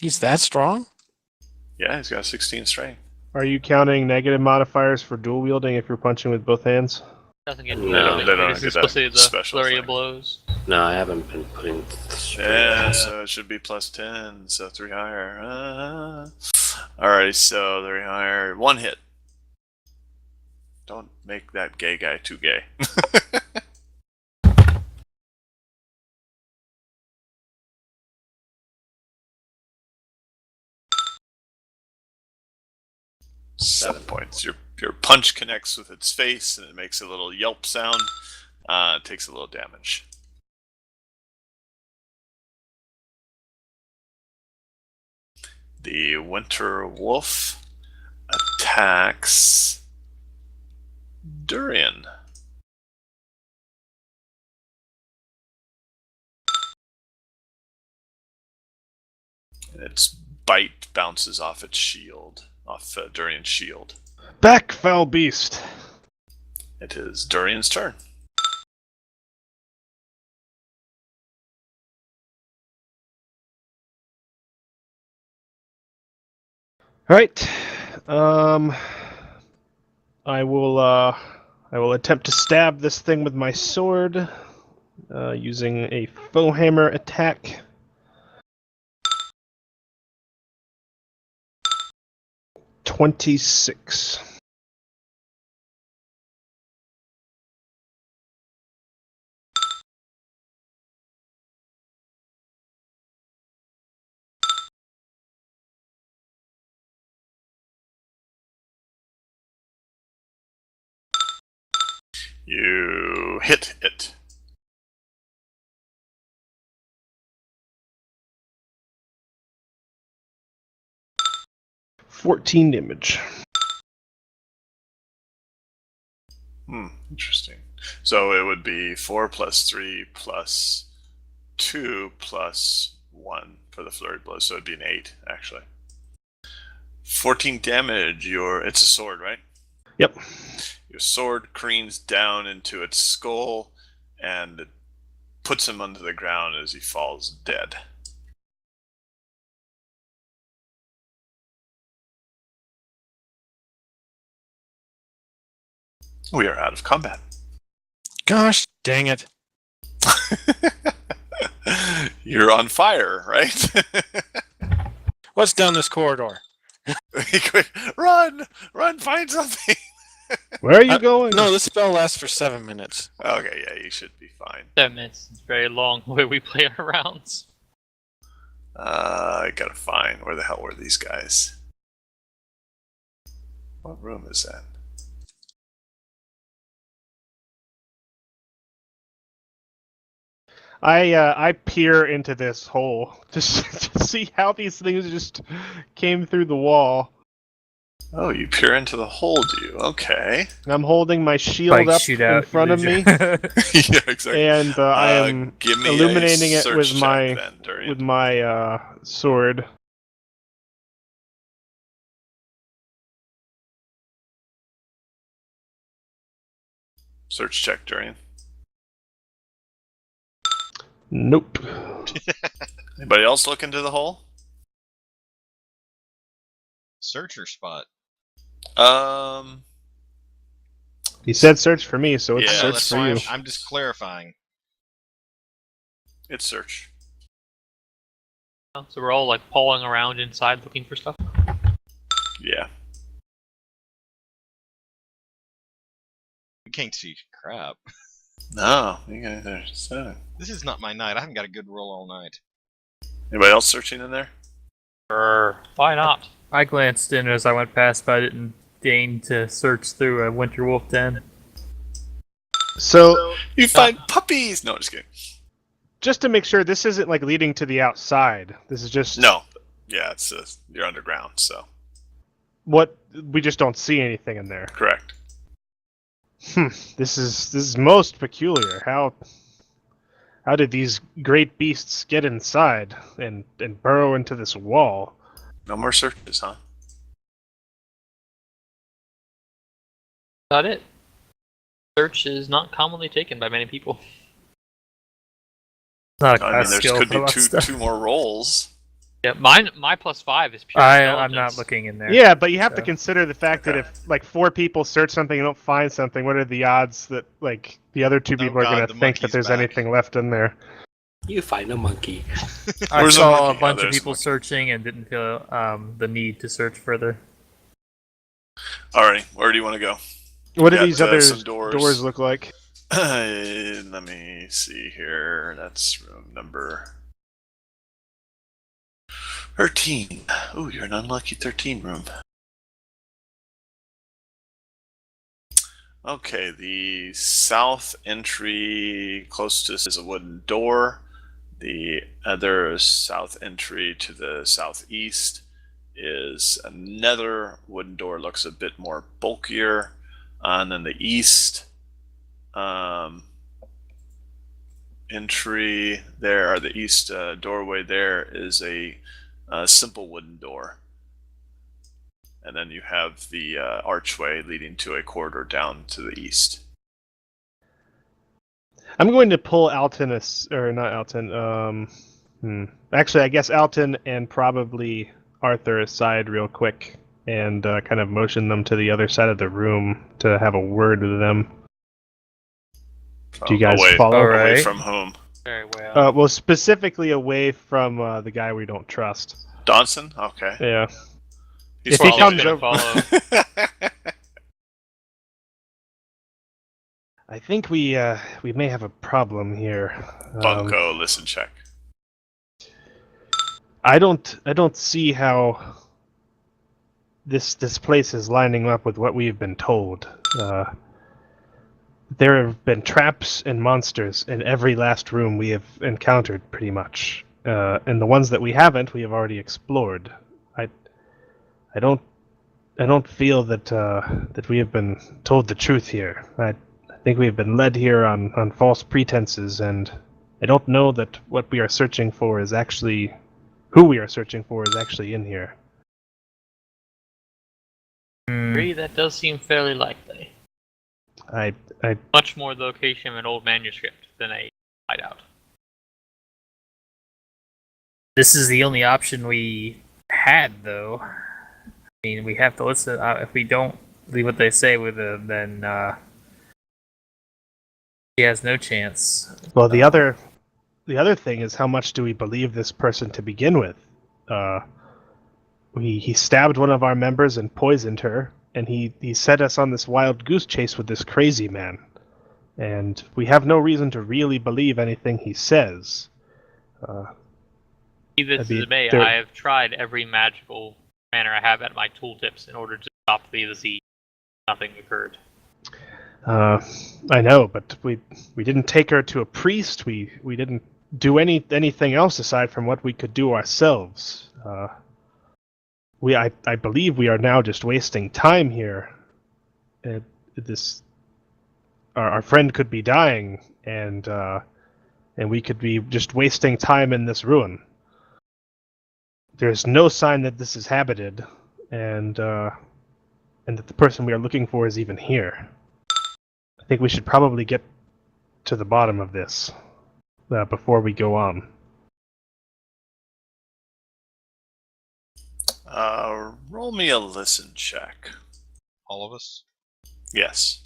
He's that strong? Yeah, he's got 16 strength. Are you counting negative modifiers for dual wielding if you're punching with both hands? Doesn't get No. They don't This get is that supposed to be the special flurry thing. of blows. No, I haven't been putting. Yeah, so it should be plus 10, so 3 higher. Alright, so 3 higher. 1 hit. Don't make that gay guy too gay. Seven points. Your punch connects with its face and it makes a little yelp sound. It takes a little damage. The Winter Wolf attacks Durian. And its bite bounces off its shield, off Durian's shield. Back, foul beast! It is Durian's turn. Alright. I will attempt to stab this thing with my sword, using a foe hammer attack. $26. You hit it. $14 damage. Interesting. So it would be 4 plus 3 plus 2 plus 1 for the flurry blow, so it'd be an 8, actually. 14 damage. It's a sword, right? Yep. Your sword careens down into its skull, and it puts him under the ground as he falls dead. We are out of combat. Gosh dang it. You're on fire, right? What's down this corridor? Run! Run, find something! Where are you going? No, this spell lasts for 7 minutes. Okay, yeah, you should be fine. 7 minutes. It's very long the way we play our rounds. I gotta find where the hell were these guys? What room is that? I peer into this hole just to see how these things just came through the wall. Oh, you peer into the hole, do you? Okay. I'm holding my shield up in front of me, Yeah, exactly. and I am give me illuminating a it search with check then, Durian. my sword. Search check, Durian. Nope. Anybody else look into the hole? Searcher spot. He said search for me, so it's Yeah, search that's for why you. I'm just clarifying. It's search. So we're all like pawing around inside looking for stuff. Yeah. We can't see crap. No, you guys are so. This is not my night. I haven't got a good roll all night. Anybody else searching in there? Why not? I glanced in as I went past, but I didn't deign to search through a Winter Wolf den. So You find puppies! No, just kidding. just to make sure, this isn't like leading to the outside. This is just No. Yeah, it's you're underground, so. what we just don't see anything in there. Correct. This is most peculiar. How did these great beasts get inside and burrow into this wall? No more searches, huh? That it. Search is not commonly taken by many people. It's not a I class mean, there skill could for be that stuff. two more rolls. Yeah, my +5 is pure I'm intelligence. not looking in there. Yeah, but you have to So- consider the fact that Okay. if like 4 people search something and don't find something, what are the odds that like the other 2 people are God, going the to think that monkey's there's back. anything left in there? You find a monkey. I Where's the saw monkey? a bunch Oh, of there's the people monkey. searching and didn't feel the need to search further. Alrighty, where do you want to go? What do got, these other some doors. look like? Let me see here. That's room number 13. Ooh, you're an unlucky 13 room. Okay, the south entry closest is a wooden door. The other south entry to the southeast is another wooden door, looks a bit more bulkier. And then the east entry there, or the east doorway there, is a simple wooden door. And then you have the archway leading to a corridor down to the east. I'm going to pull Alton, or not Alton. Actually, I guess Alton and probably Arthur aside real quick and kind of motion them to the other side of the room to have a word with them. Do you guys away, follow? away Alright. from whom? Very well. Well, specifically away from the guy we don't trust. Donson? Okay. Yeah. He's If he following comes you. over- follow. I think we may have a problem here. Bunko, listen check. I don't see how this place is lining up with what we've been told. There have been traps and monsters in every last room we have encountered, pretty much. And the ones that we haven't, we have already explored. I don't feel that we have been told the truth here. I think we have been led here on false pretenses, and I don't know that what we are searching for is actually who we are searching for is actually in here. Agree, that does seem fairly likely. I Much more the location of an old manuscript than a hideout. This is the only option we had, though. I mean, we have to listen. If we don't leave what they say with him, then he has no chance. Well, the other thing is, how much do we believe this person to begin with? He stabbed one of our members and poisoned her, and he set us on this wild goose chase with this crazy man. And we have no reason to really believe anything he says. Be this That'd be as it may, there- I have tried every magical manner I have at my tooltips in order to stop the disease. Nothing occurred. I know, but we didn't take her to a priest. We didn't do anything else aside from what we could do ourselves. I believe we are now just wasting time here. Our friend could be dying, and we could be just wasting time in this ruin. There's no sign that this is habited, and that the person we are looking for is even here. I think we should probably get to the bottom of this before we go on. Roll me a listen check. All of us? Yes.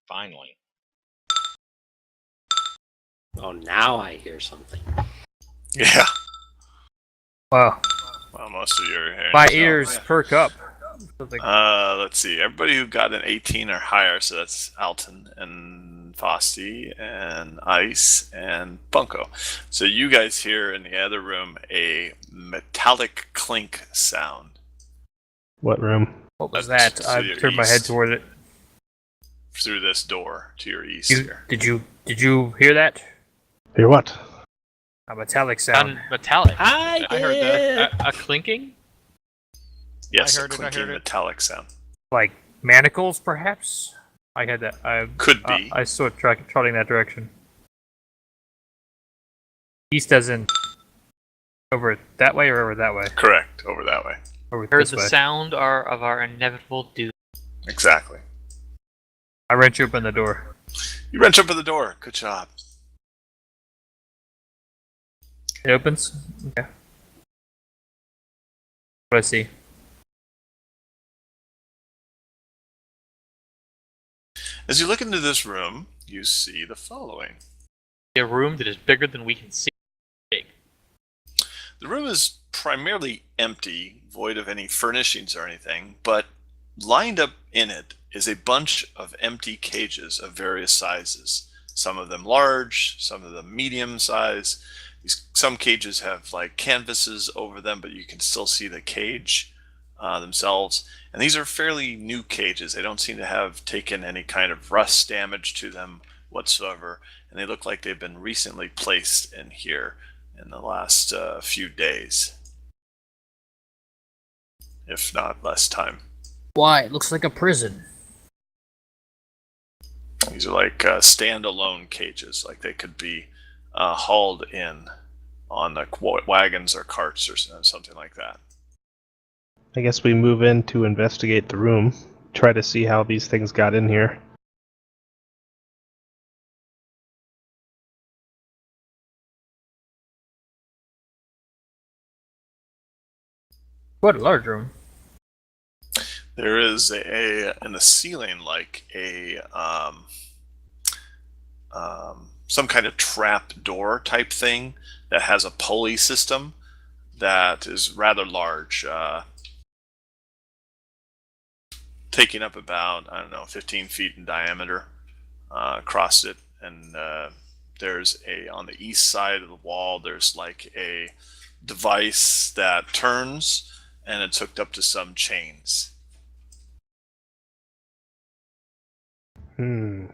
Finally. Oh, now I hear something. Yeah. Wow, Well, most of your hearing. my is out. ears perk up. Let's see. Everybody who got an 18 or higher, so that's Alton and Fosti and Ice and Bunko. So you guys hear in the other room a metallic clink sound. What room? What was That's that? I to your turned my head east. toward it. Through this door to your east You, here. did you hear that? Hear what? A metallic sound. Sound metallic. I heard that. A clinking? Yes, I a heard it, I clinking heard it. metallic sound. Like manacles, perhaps? I had that. Could be. I saw it trotting that direction. East as in over that way or over that way? Correct. Over that way. Over Heard this the way. sound of our inevitable doom. Exactly. I wrench open the door. You wrench open the door. Good job. It opens? Okay. What do I see? As you look into this room, you see the following. A room that is bigger than we can see. Big. The room is primarily empty, void of any furnishings or anything, but lined up in it is a bunch of empty cages of various sizes. Some of them large, some of them medium size. Some cages have like canvases over them, but you can still see the cage themselves. And these are fairly new cages. They don't seem to have taken any kind of rust damage to them whatsoever. And they look like they've been recently placed in here in the last few days, if not less time. Why? It looks like a prison. These are like standalone cages, like they could be hauled in on like wagons or carts or something like that. I guess we move in to investigate the room, try to see how these things got in here. What a large room. There is in the ceiling like a some kind of trap door type thing that has a pulley system that is rather large, taking up about, I don't know, 15 feet in diameter across it. And there's on the east side of the wall, there's like a device that turns, and it's hooked up to some chains. Hmm.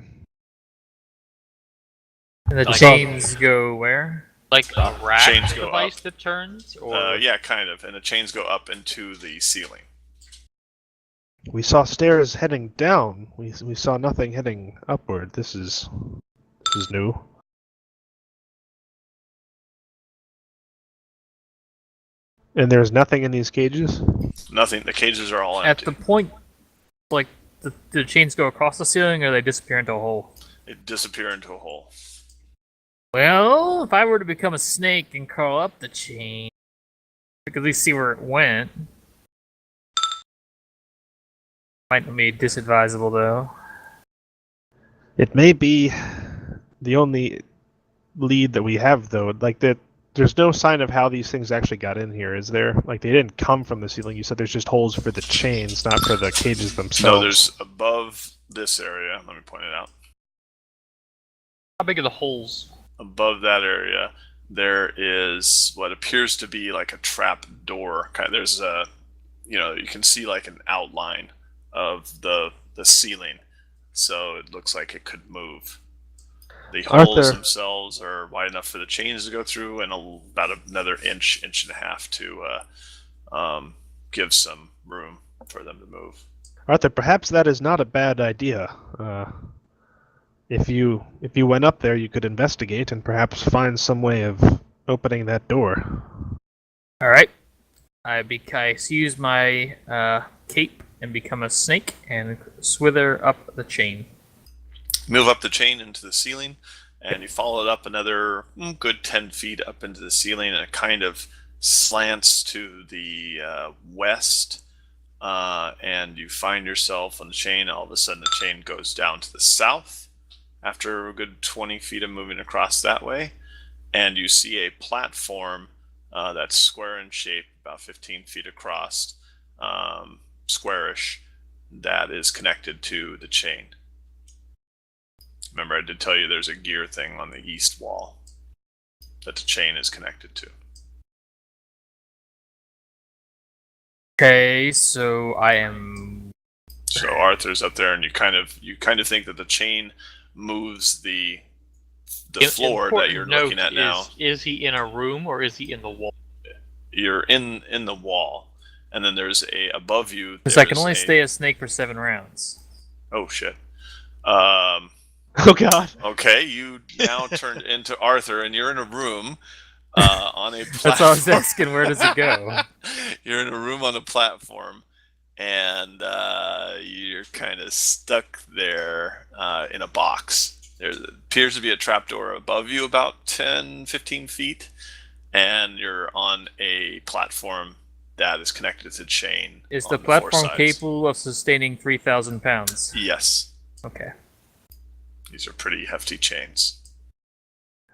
And the Like- chains go where? Like a rack Chains go device up. that turns? Or Yeah, kind of. And the chains go up into the ceiling. We saw stairs heading down. We saw nothing heading upward. This is new. And there's nothing in these cages? Nothing. The cages are all At empty. the point, like, the chains go across the ceiling or they disappear into a hole? They disappear into a hole. Well, if I were to become a snake and crawl up the chain, we could at least see where it went. Might be disadvisable, though. It may be the only lead that we have, though. Like, there's no sign of how these things actually got in here, is there? Like, they didn't come from the ceiling. You said there's just holes for the chains, not for the cages themselves. No, there's above this area. Let me point it out. how big are the holes? Above that area, there is what appears to be like a trap door. There's a, you can see like an outline of the ceiling, so it looks like it could move. The holes themselves are wide enough for the chains to go through, and about another inch and a half to give some room for them to move. Arthur, perhaps that is not a bad idea. If you went up there, you could investigate and perhaps find some way of opening that door. Alright. I use my cape and become a snake and swither up the chain. Move up the chain into the ceiling, and you follow it up another good 10 feet up into the ceiling, and it kind of slants to the west, and you find yourself on the chain. All of a sudden, the chain goes down to the south after a good 20 feet of moving across that way, and you see a platform that's square in shape, about 15 feet across, squarish, that is connected to the chain. Remember, I did tell you there's a gear thing on the east wall that the chain is connected to. Okay, so I am... So Arthur's up there, and you kind of think that the chain moves the floor that you're looking at now. Is he in a room or is he in the wall? You're in the wall, and then there's above you. Because I can only stay a snake for 7 rounds. Oh shit. Oh god. Okay, you now turned into Arthur, and you're in a room on a platform. That's all I was asking, where does it go? You're in a room on a platform, and you're kind of stuck there in a box. There appears to be a trapdoor above you about 10, 15 feet, and you're on a platform that is connected to the chain. Is on the four platform sides. capable of sustaining 3,000 pounds? Yes. Okay. These are pretty hefty chains.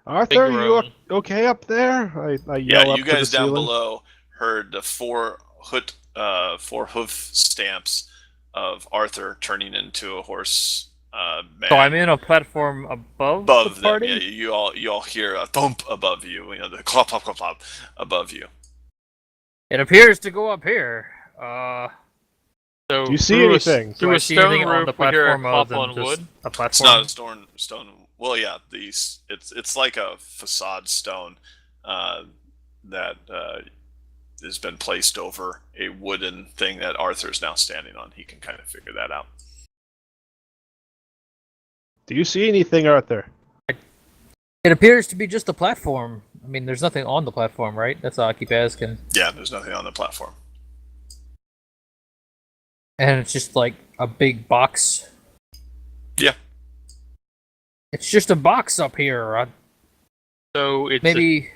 Arthur, you groan. okay up there? I Yeah, yell up you to the guys down ceiling. below heard the four hoof stamps of Arthur turning into a horse man. So I'm in a platform above above the them. party? Yeah, you all hear a thump above you. You know, the clop clop clop clop above you. It appears to go up here. So Do you see through anything? A, Do through I a see stone anything on the roof, we hear a platform clop other than on just wood. a It's platform? not a stone. Well, yeah, these it's like a facade stone that has been placed over a wooden thing that Arthur's now standing on. He can kind of figure that out. Do you see anything, Arthur? It appears to be just a platform. I mean, there's nothing on the platform, right? That's all I keep asking. Yeah, there's nothing on the platform. And it's just like a big box. Yeah. It's just a box up here. So it's Maybe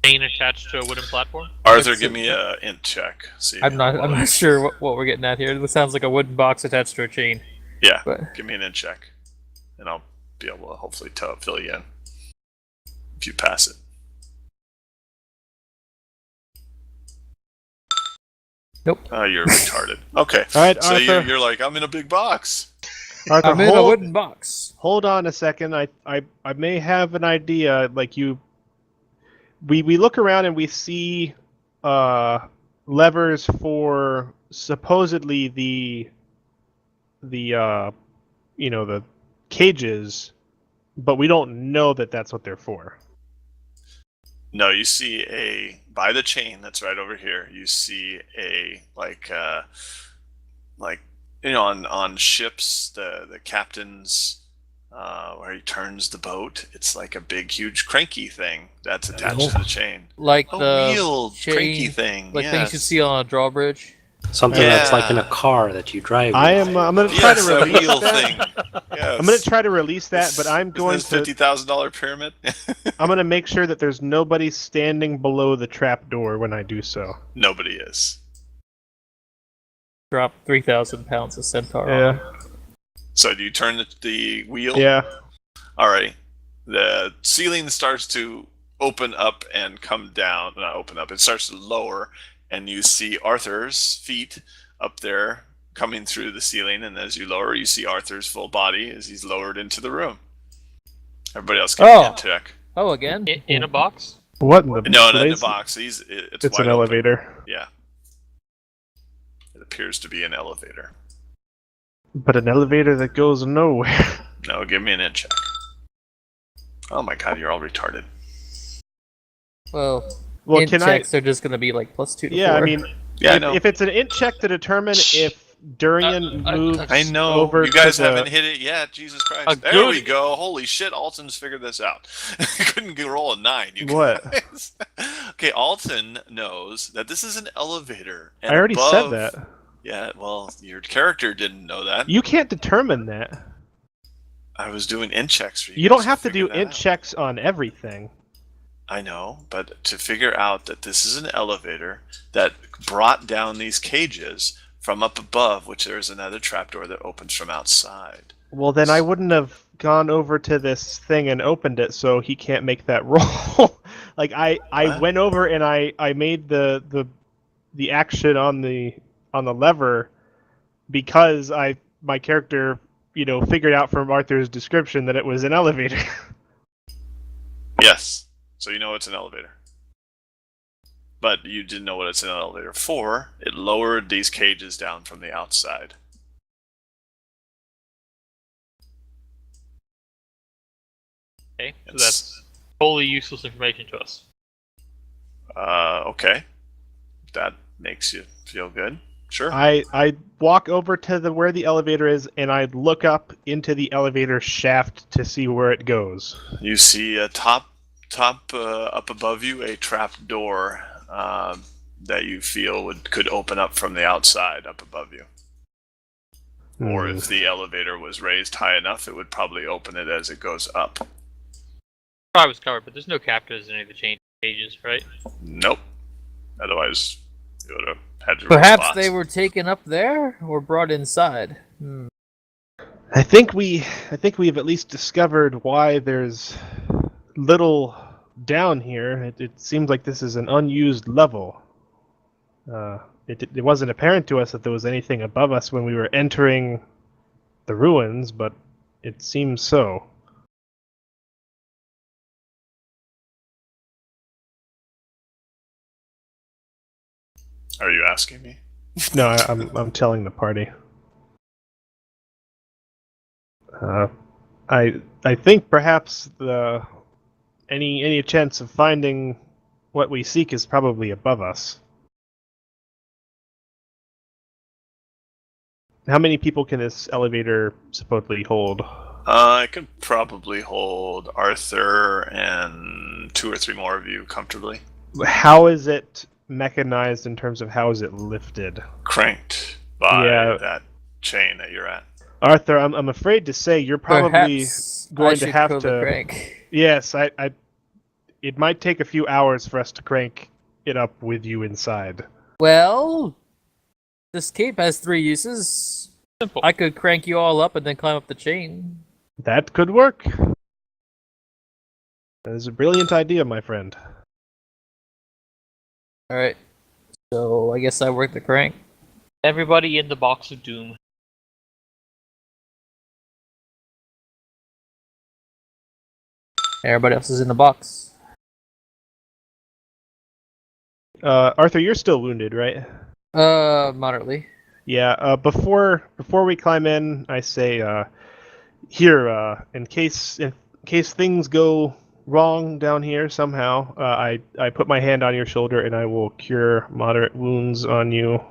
a chain attached to a wooden platform. Arthur, Let's give see. me a int check. See. I'm not sure what we're getting at here. This sounds like a wooden box attached to a chain. Yeah, But give me an int check, and I'll be able to hopefully fill you in if you pass it. nope. Oh, you're retarded. Okay. All right, So Arthur. you're like, I'm in a big box. Arthur, I'm in a wooden box. Hold on a second. I may have an idea. Like we look around and we see levers for supposedly the the cages, but we don't know that that's what they're for. No, you see by the chain that's right over here. You see like on ships the captain's where he turns the boat. It's like a big huge cranky thing that's attached to the chain. Like A the wheeled chain, cranky thing. like yes. things you see on a drawbridge. Something that's like in a Yeah. car that you drive. I'm gonna try Yes, to a release wheel that. thing. Yes. I'm gonna try to release that, but I'm going Isn't this to. $50,000 pyramid. I'm gonna make sure that there's nobody standing below the trap door when I do so. Nobody is. Drop 3,000 pounds of centaur. Yeah. So do you turn the wheel? Yeah. Alright. The ceiling starts to open up and come down. Not open up. It starts to lower, and you see Arthur's feet up there coming through the ceiling. And as you lower, you see Arthur's full body as he's lowered into the room. Everybody else, give me a check. Oh, again? In a box. What in the No, not in the blaze- box. It's It's wide an open. elevator, Yeah. It appears to be an elevator. but an elevator that goes nowhere. No, give me an int check. Oh my god, you're all retarded. Well, Well, int can checks are just going to be like +2 to 4. Yeah, I mean, Yeah, I if, know. if it's an int check to determine if Durian moves I know. over You guys to the, haven't hit it yet. Jesus Christ. A There good- we go. Holy shit, Alton's figured this out. Couldn't roll a 9. You What? guys. Okay, Alton knows that this is an elevator. And I already said above- that. Yeah, well, your character didn't know that. You can't determine that. I was doing int checks for you. You don't guys have to figure do that int out. checks on everything. I know, but to figure out that this is an elevator that brought down these cages from up above, which there's another trapdoor that opens from outside. Well, then I wouldn't have gone over to this thing and opened it, so he can't make that roll. Like I What? went over and I made the action on the lever because my character figured out from Arthur's description that it was an elevator. Yes, so you know it's an elevator. But you didn't know what it's an elevator for. It lowered these cages down from the outside. Okay, so It's- that's totally useless information to us. Okay. That makes you feel good. Sure. I walk over to where the elevator is and I look up into the elevator shaft to see where it goes. You see a top up above you, a trap door that you feel could open up from the outside up above you. Or if the elevator was raised high enough, it would probably open it as it goes up. Probably was covered, but there's no captives in any of the chains. cages, right? Nope. Otherwise, you would have had to roll Perhaps spots. they were taken up there or brought inside. I think we've at least discovered why there's little down here. It seems like this is an unused level. It wasn't apparent to us that there was anything above us when we were entering the ruins, but it seems so. Are you asking me? No, I'm telling the party. I think perhaps any chance of finding what we seek is probably above us. How many people can this elevator supposedly hold? I could probably hold Arthur and 2 or 3 more of you comfortably. How is it mechanized in terms of how is it lifted? Cranked by Yeah. that chain that you're at. Arthur, I'm afraid to say you're probably Perhaps going I to should have pull to. the crank. Yes, it might take a few hours for us to crank it up with you inside. Well, this cape has 3 uses. Simple. I could crank you all up and then climb up the chain. That could work. That is a brilliant idea, my friend. Alright. So I guess I work the crank. Everybody in the box of doom. Everybody else is in the box. Arthur, you're still wounded, right? Moderately. Yeah. Before we climb in, I say, here, in case things go wrong down here somehow, I put my hand on your shoulder and I will cure moderate wounds on you.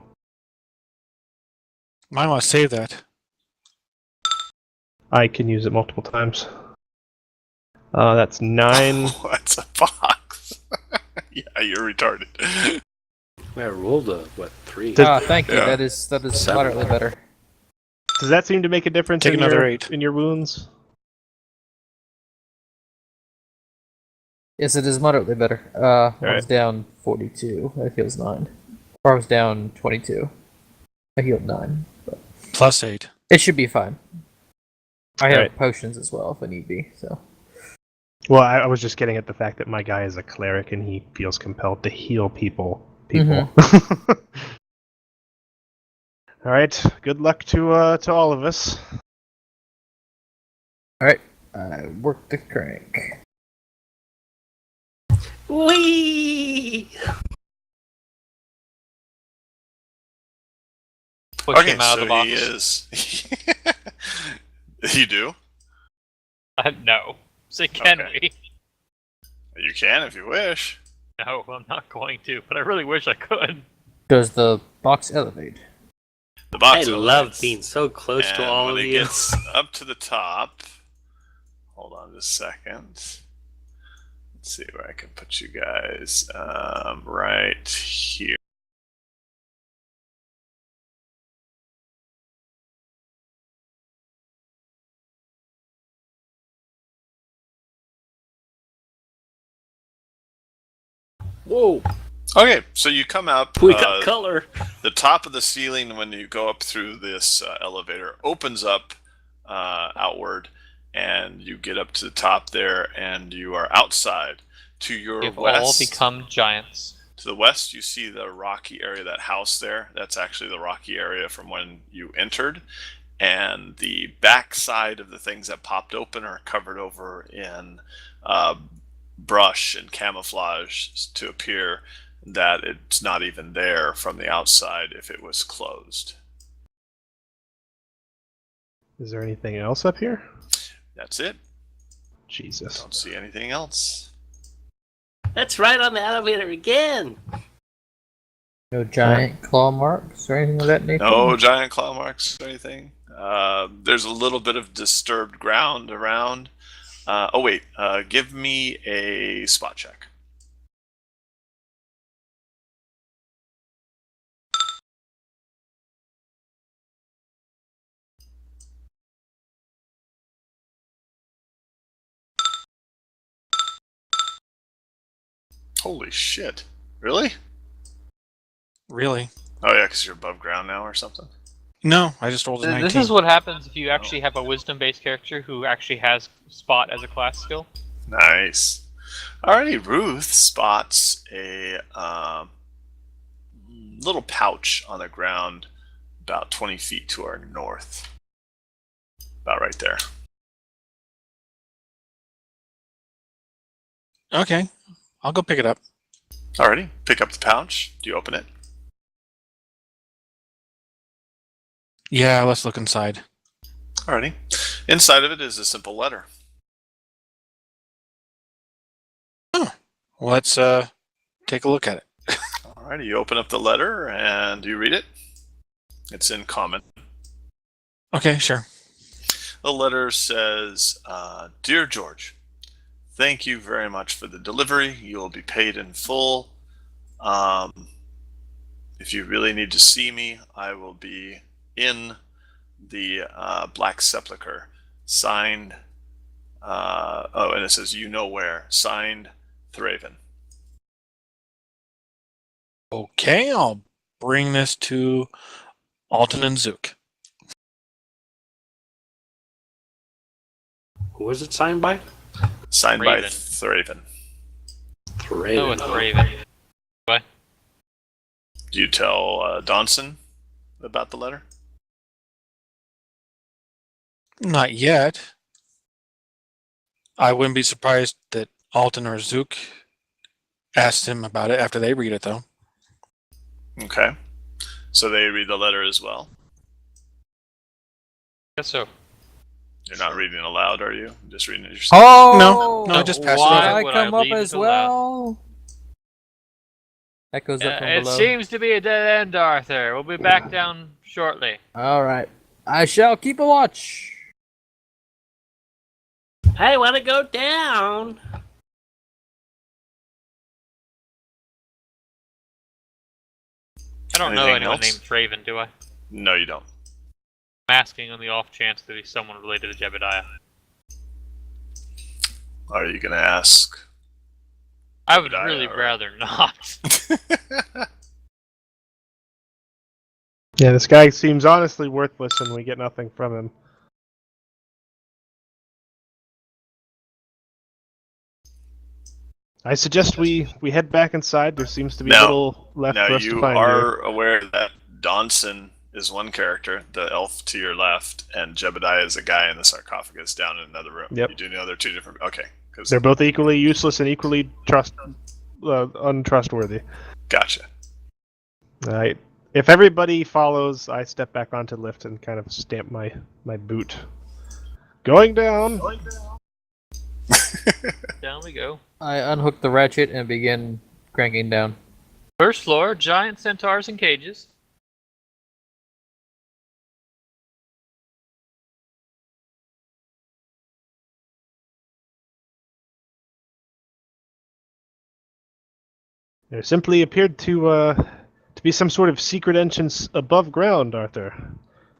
Might want to save that. I can use it multiple times. That's 9. What's a box? Yeah, you're retarded. I rolled a 3. Thank you. Yeah. That is 7. moderately better. Does that seem to make a difference Take in another your 8. in your wounds? Yes, it is moderately better. I was down 42. I heals 9. Or I was down 22. I healed 9. Plus 8. It should be fine. I have Alright. potions as well if I need be. So Well, I was just getting at the fact that my guy is a cleric and he feels compelled to heal people. All right. Good luck to all of us. I work the crank. Whee! Push Okay, him out so of the box. he is. You do? No. Say, can Okay. we? You can if you wish. No, I'm not going to, but I really wish I could. Does the box elevate? The I box love elevates, being so close and to all when of it you. gets up to the top, hold on just a second. Let's see where I can put you guys. Right here. Whoa! Okay, so you come up. We got color. The top of the ceiling, when you go up through this elevator, opens up outward, and you get up to the top there, and you are outside. To your We've all west, become giants. to the west, you see the rocky area. That house there, that's actually the rocky area from when you entered. And the back side of the things that popped open are covered over in brush and camouflage to appear that it's not even there from the outside if it was closed. Is there anything else up here? That's it. Jesus. Don't see anything else. That's right on the elevator again. No giant claw marks or anything of that nature? No giant claw marks or anything. There's a little bit of disturbed ground around. Give me a spot check. Holy shit! Really? Really? Oh yeah, because you're above ground now or something. No, I just rolled a 19. This is what happens if you actually have a wisdom-based character who actually has spot as a class skill. Nice. Alrighty, Ruth spots a little pouch on the ground about 20 feet to our north. About right there. Okay, I'll go pick it up. Alrighty, pick up the pouch. Do you open it? Yeah, let's look inside. Alrighty. Inside of it is a simple letter. Let's take a look at it. Alrighty, you open up the letter and you read it. It's in common. Okay, sure. The letter says, Dear George, thank you very much for the delivery. You will be paid in full. If you really need to see me, I will be in the Black Sepulchre. Signed, and it says, you know where. Signed, Thraven. Okay, I'll bring this to Alton and Zook. Who was it signed by? Signed by Raven. Thraven. No, it's Raven. What? Do you tell Donson about the letter? Not yet. I wouldn't be surprised that Alton or Zook asked him about it after they read it, though. Okay. So they read the letter as well. Guess so. You're not reading aloud, are you? Just reading it yourself? Oh! No, just pass it Why over. I would come I up leave as it aloud? well. Echoes up from It below. seems to be a dead end, Arthur. We'll be back down shortly. All right. I shall keep a watch. I want to go down. I don't know Anything anyone else? named Traven, do I? No, you don't. I'm asking on the off chance that he's someone related to Jebediah. Are you going to ask? I would Jebediah, really or- rather not. Yeah, this guy seems honestly worthless, and we get nothing from him. I suggest we head back inside. There seems to be No. little left Now, for us to you find are here. aware that Donson is one character, the elf to your left, and Jebediah is a guy in the sarcophagus down in another room. Yep. You do know they're two different... Okay. 'Cause- They're both equally useless and equally untrustworthy. Gotcha. All right. If everybody follows, I step back onto the lift and kind of stamp my boot. Going down. Down we go. I unhook the ratchet and begin cranking down. First floor, giant centaurs in cages. There simply appeared to be some sort of secret entrance above ground, Arthur,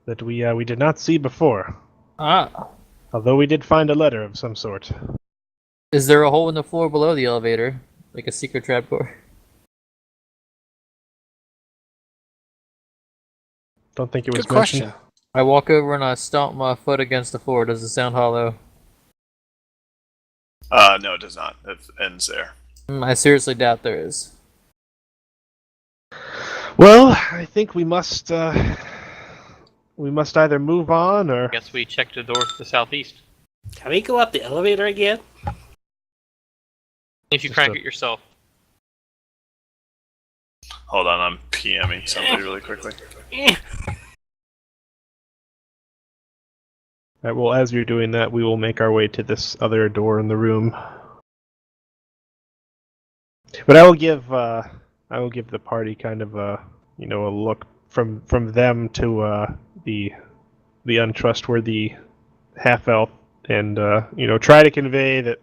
that we did not see before. Ah. Although we did find a letter of some sort. Is there a hole in the floor below the elevator? Like a secret trapdoor? Don't think it was Good question. mentioned. I walk over and I stomp my foot against the floor. Does it sound hollow? No, it does not. It ends there. I seriously doubt there is. Well, I think we must either move on or... Guess we checked the door to the southeast. Can we go up the elevator again? If you Just crank a- it yourself. Hold on, I'm PMing somebody really quickly. Alright, well, as you're doing that, we will make our way to this other door in the room. But I will give the party kind of a look from them to the untrustworthy half elf, and try to convey that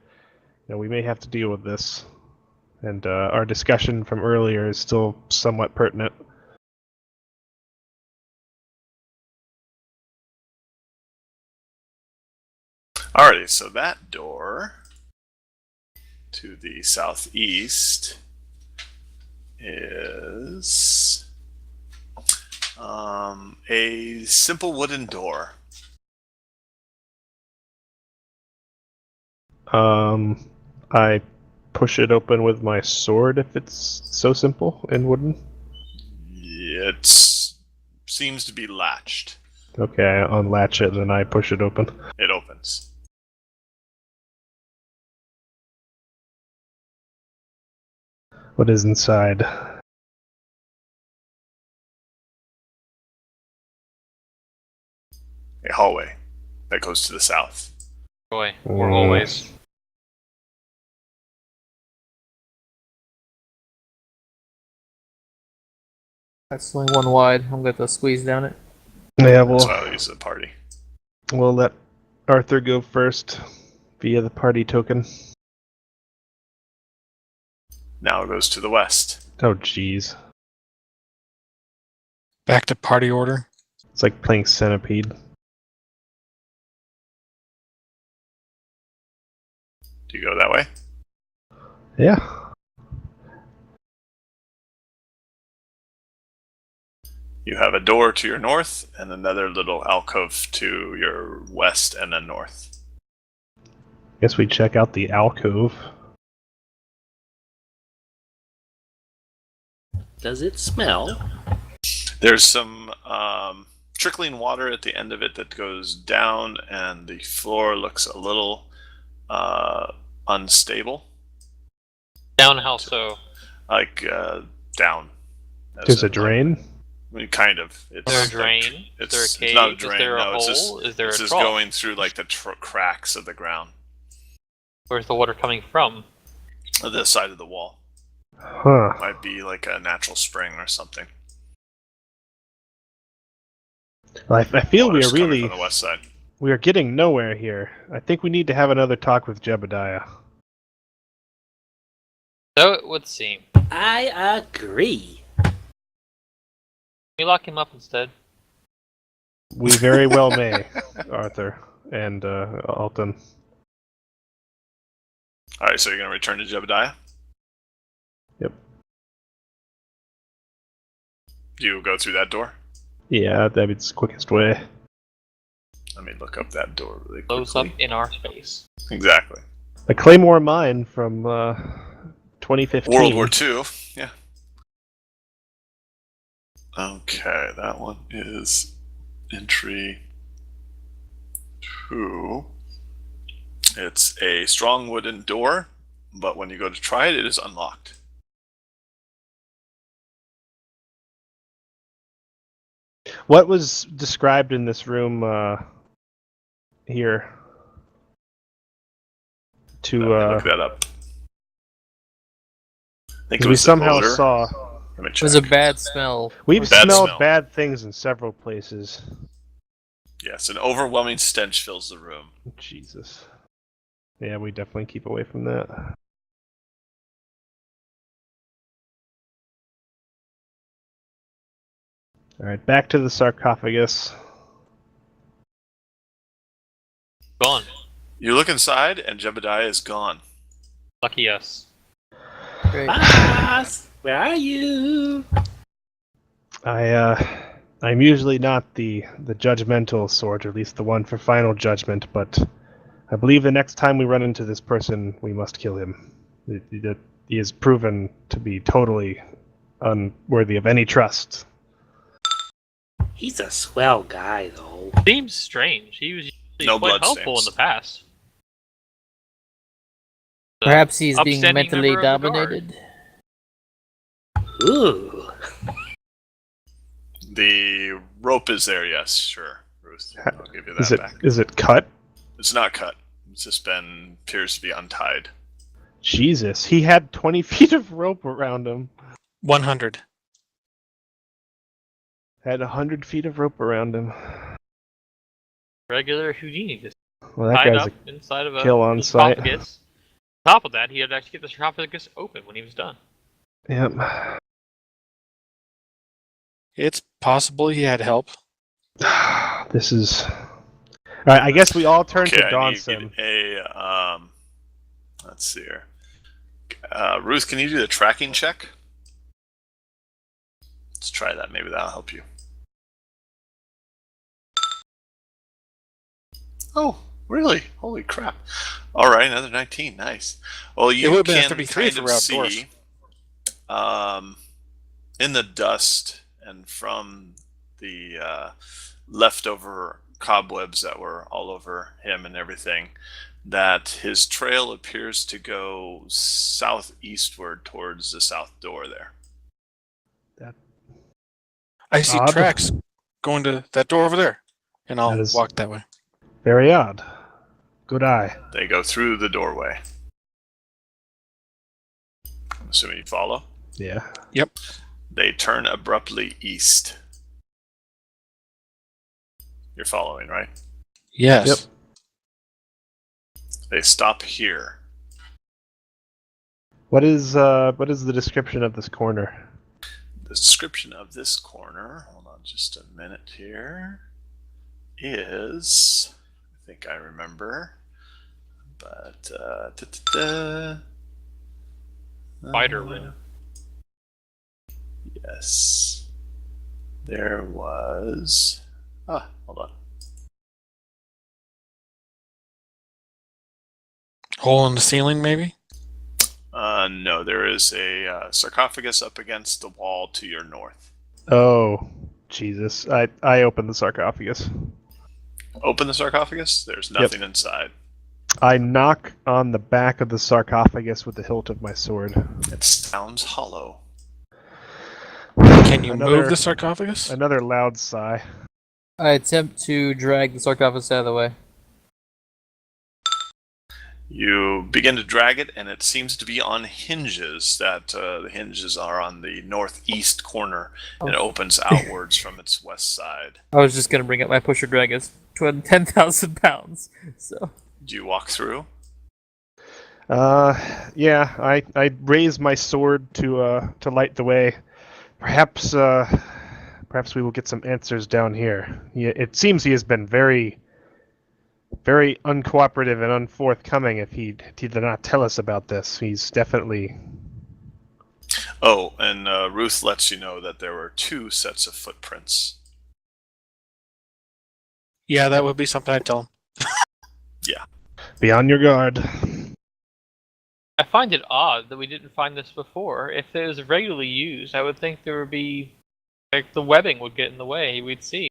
we may have to deal with this, and our discussion from earlier is still somewhat pertinent. Alrighty, so that door to the southeast is a simple wooden door. I push it open with my sword if it's so simple and wooden. It seems to be latched. Okay, I unlatch it and I push it open. It opens. What is inside? A hallway that goes to the south. Boy, more hallways. That's only one wide. I'm going to squeeze down it. Yeah, That's why I'll use the party. we'll let Arthur go first via the party token. Now it goes to the west. Oh, jeez. Back to party order. It's like playing Centipede. Do you go that way? Yeah. You have a door to your north and another little alcove to your west and then north. Guess we check out the alcove. Does it smell? There's some trickling water at the end of it that goes down, and the floor looks a little unstable. Down how so? Like down. There's a drain. I mean, kind of. Is there a drain? Is there a It's cave? not a drain. Is there a no, hole? it's just, Is there it's a just trough? going through like the cracks of the ground. Where's the water coming from? The side of the wall. Huh. Might be like a natural spring or something. Well, I feel we Water's are coming really from the west side. we are getting nowhere here. I think we need to have another talk with Jebediah. So it would seem. I agree. Can we lock him up instead? We very well may, Arthur and Alton. All right, so you're gonna return to Jebediah. Yep. Do you go through that door? Yeah, that's the quickest way. Let me look up that door really Close quickly. up in our space. Exactly. A Claymore mine from 2015. World War II. Yeah. Okay, that one is entry 2. It's a strong wooden door, but when you go to try it, it is unlocked. What was described in this room here? Let me To look that up. I think it we was the somehow odor. saw Let me It was a check. bad smell. we've Bad smelled smell. bad things in several places. Yes, an overwhelming stench fills the room. Jesus. Yeah, we definitely keep away from that. Alright, back to the sarcophagus. Gone. You look inside, and Jebediah is gone. Lucky us. Great. Boss, where are you? I'm usually not the judgmental sort, or at least the one for final judgment, but I believe the next time we run into this person, we must kill him. He is proven to be totally unworthy of any trust. He's a swell guy, though. Seems strange. He was usually No quite blood helpful stains. in the past. Perhaps he's being upstanding mentally member of the guard. dominated. Ooh. The rope is there, yes, sure. Ruth, I'll give you that back. Is it cut? It's not cut. It's just appears to be untied. Jesus, he had 20 feet of rope around him. 100. Had 100 feet of rope around him. Regular Houdini, just Well, that tied guy's up inside of a kill on sight. sarcophagus. On top of that, he had to actually get the sarcophagus open when he was done. Yep. It's possible he had help. This is. Alright, I guess we all turn Okay, to I need Dawson. a let's see here. Ruth, can you do the tracking check? try that. Maybe that'll help you. Oh, really? Holy crap. All right, another 19. Nice. Well, you would've been a can 33 kind for of outdoors. see in the dust and from the leftover cobwebs that were all over him and everything, that his trail appears to go southeastward towards the south door there. I see Odd. tracks going to that door over there, and I'll That is- walk that way. Very odd. Good eye. They go through the doorway. I'm assuming you follow. Yeah. They turn abruptly east. You're following, right? Yes. Yep. They stop here. What is the description of this corner? The description of this corner, hold on just a minute here, is, I think I remember, but Spider room. Yes. There was, hold on. Hole in the ceiling, maybe? No, there is a sarcophagus up against the wall to your north. Oh, Jesus. I opened the sarcophagus. Open the sarcophagus. There's nothing inside. I knock on the back of the sarcophagus with the hilt of my sword. It sounds hollow. Can you Another- move the sarcophagus? Another loud sigh. I attempt to drag the sarcophagus out of the way. You begin to drag it, and it seems to be on hinges. That the hinges are on the northeast corner, and it opens outwards from its west side. I was just gonna bring up my pusher drag is 10,000 pounds. So Do you walk through? Yeah. I raise my sword to light the way. Perhaps we will get some answers down here. It seems he has been very uncooperative and unforthcoming. If he did not tell us about this, he's definitely. Oh, and Ruth lets you know that there were 2 sets of footprints. Yeah, that would be something I'd tell him. Be on your guard. I find it odd that we didn't find this before. If it was regularly used, I would think there would be, like, the webbing would get in the way. We'd see.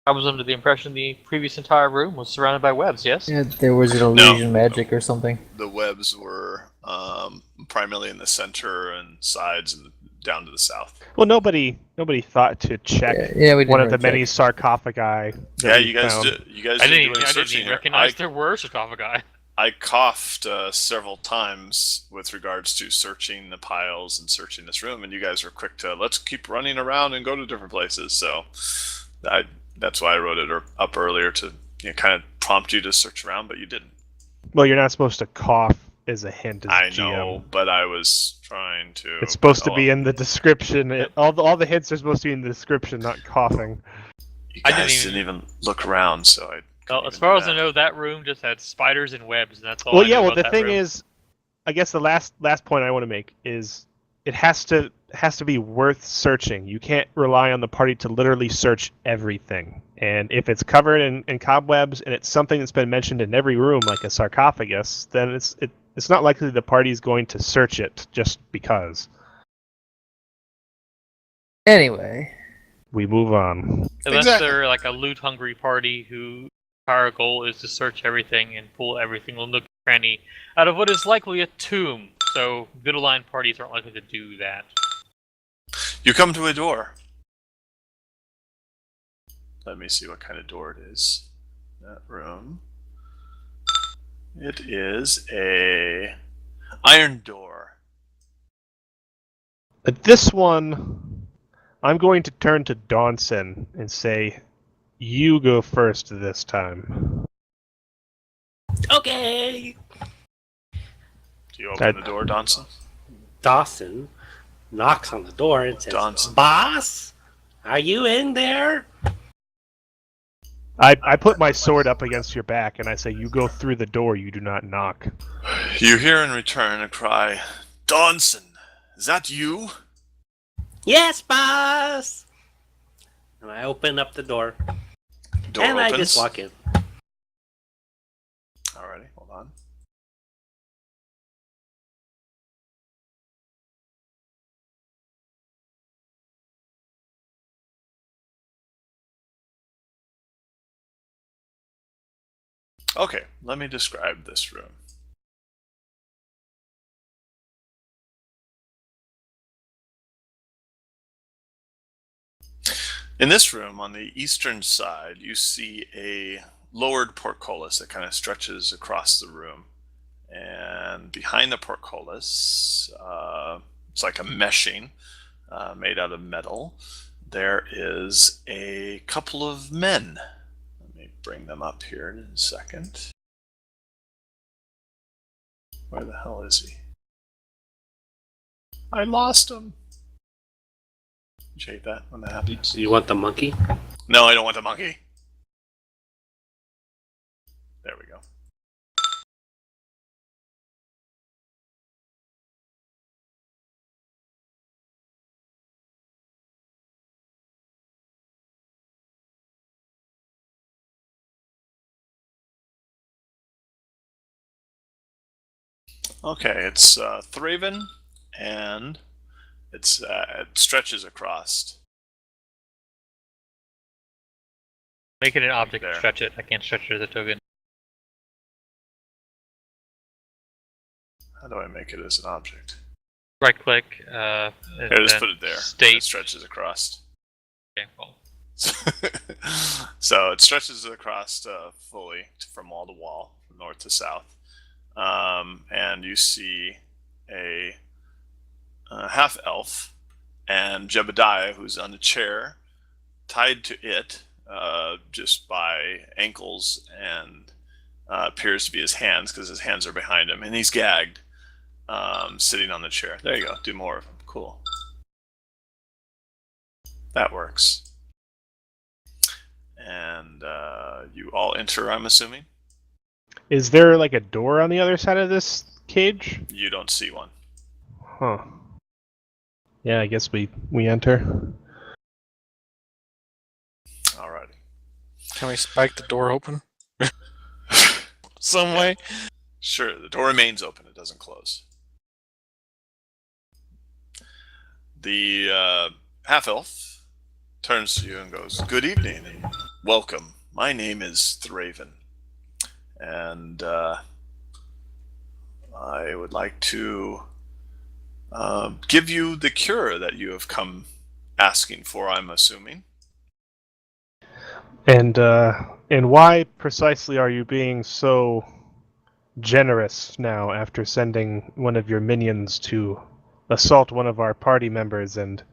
I was under the impression the previous entire room was surrounded by webs. Yes. yeah, there was an illusion magic or something. The webs were primarily in the center and sides and down to the south. Well, nobody thought to check Yeah, we did one of the many sarcophagi. that Yeah, we you guys found. did. You guys I did didn't doing even searching here. recognize there were sarcophagi. I coughed several times with regards to searching the piles and searching this room, and you guys were quick to let's keep running around and go to different places. So that's why I wrote it up earlier to kind of prompt you to search around, but you didn't. Well, you're not supposed to cough as a hint. As I GM. know, but I was trying to. It's supposed to be in the description. All the hints are supposed to be in the description, not coughing. You I guys didn't didn't even look around, so I. Well, couldn't as even far do as I that. know, that room just had spiders and webs, and that's all. Well, I yeah. knew Well, about the that thing room. is, I guess the last point I want to make is it has to be worth searching. You can't rely on the party to literally search everything. And if it's covered in cobwebs and it's something that's been mentioned in every room, like a sarcophagus, then it's not likely the party's going to search it just because. Anyway, We move on. Unless Exactly. they're like a loot-hungry party whose entire goal is to search everything and pull every single nook and cranny out of what is likely a tomb. So good-aligned parties aren't likely to do that. You come to a door. Let me see what kind of door it is. That room. It is a iron door. At this one, I'm going to turn to Dawnson and say, you go first this time. Okay. Do you open I- the door, Donson? Dawson knocks on the door and says, Dawson. "Boss, are you in there?" I put my sword up against your back and I say, you go through the door, you do not knock. You hear in return a cry, Donson, Is that you? Yes, boss! And I open up the door. Door and opens. I just walk in. Alrighty, hold on. Okay, let me describe this room. In this room, on the eastern side, you see a lowered portcullis that kind of stretches across the room. And behind the portcullis, it's like a meshing made out of metal. There is a couple of men. Let me bring them up here in a second. Where the hell is he? I lost him. Did you hate that when that happens? You want the monkey? No, I don't want the monkey. There we go. Okay, it's Thraven, and it stretches across. Make it an object There. and stretch it. I can't stretch it as a token. How do I make it as an object? Right click. Here, just then put it there. It State. stretches across. Okay, well, So it stretches across fully from wall to wall, from north to south. And you see a half elf and Jebediah, who's on a chair, tied to it just by ankles, and appears to be his hands because his hands are behind him, and he's gagged, sitting on the chair. There you go. Do more of them. Cool. That works. And you all enter, I'm assuming? Is there like a door on the other side of this cage? You don't see one. Huh. Yeah, I guess we enter. Alrighty. Can we spike the door open? Some way? Sure, the door remains open. It doesn't close. The half-elf turns to you and goes, "Good evening and welcome. My name is Thraven, and I would like to give you the cure that you have come asking for, I'm assuming." And why precisely are you being so generous now after sending one of your minions to assault one of our party members and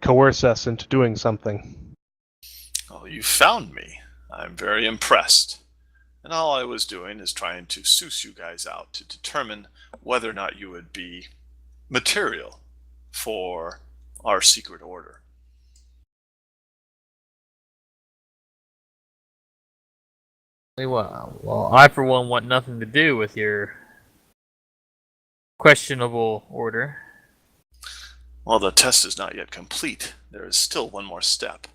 coerce us into doing something? Oh, you found me. I'm very impressed. And all I was doing is trying to suss you guys out to determine whether or not you would be material for our secret order. Well, I for one want nothing to do with your questionable order. Well, the test is not yet complete. There is still one more step.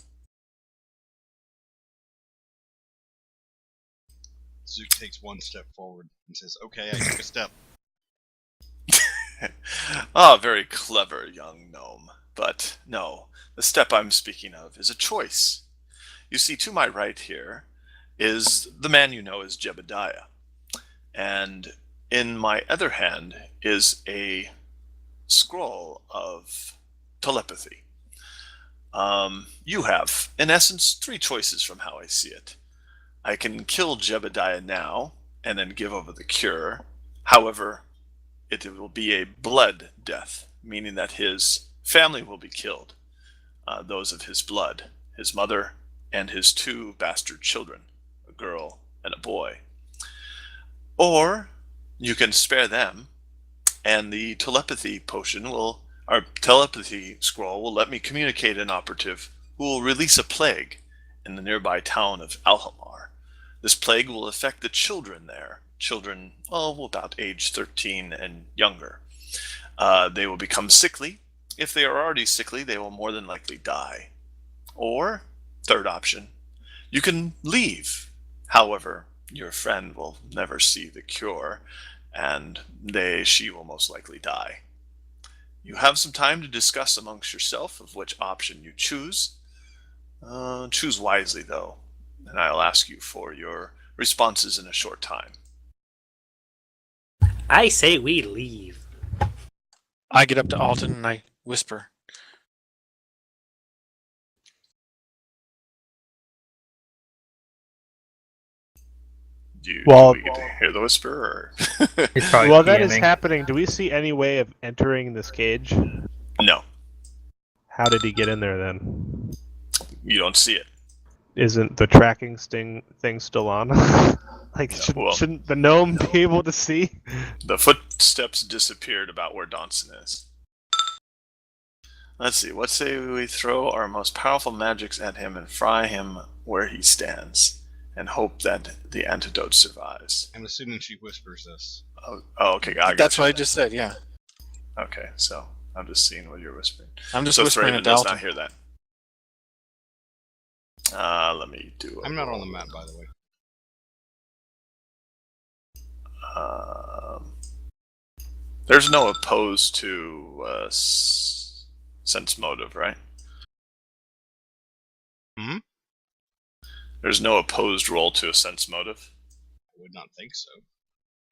Zook takes one step forward and says, "Okay, I took a step." Ah, very clever, young gnome. But no, the step I'm speaking of is a choice. You see, to my right here is the man you know as Jebediah. And in my other hand is a scroll of telepathy. You have, in essence, three choices from how I see it. I can kill Jebediah now and then give over the cure. However, it will be a blood death, meaning that his family will be killed, those of his blood, his mother and his two bastard children, a girl and a boy. Or you can spare them, and the telepathy potion will, our telepathy scroll will let me communicate an operative who will release a plague in the nearby town of Alhamar. This plague will affect the children there, children, about age 13 and younger. They will become sickly. If they are already sickly, they will more than likely die. Or, third option, you can leave. However, your friend will never see the cure, and she will most likely die. You have some time to discuss amongst yourself of which option you choose. Choose wisely, though, and I'll ask you for your responses in a short time. I say we leave. I get up to Alton and I whisper. Do Well- we get to hear the whisper? Or? It's probably While that is PMing. happening, do we see any way of entering this cage? No, How did he get in there then? you don't see it. Isn't the tracking thing still on? Like, well- shouldn't the gnome be able to see? The footsteps disappeared about where Donson is. Let's see, what say we throw our most powerful magics at him and fry him where he stands, and hope that the antidote survives. I'm assuming she whispers this. Oh, okay, I got That's you. what I just said, yeah. Okay, so I'm just seeing what you're whispering. I'm just So whispering Thraven at does Alton. not hear that. Let me do. I'm not on the map, by the way. There's no opposed to sense motive, right? Hmm? There's no opposed roll to a sense motive. I would not think so.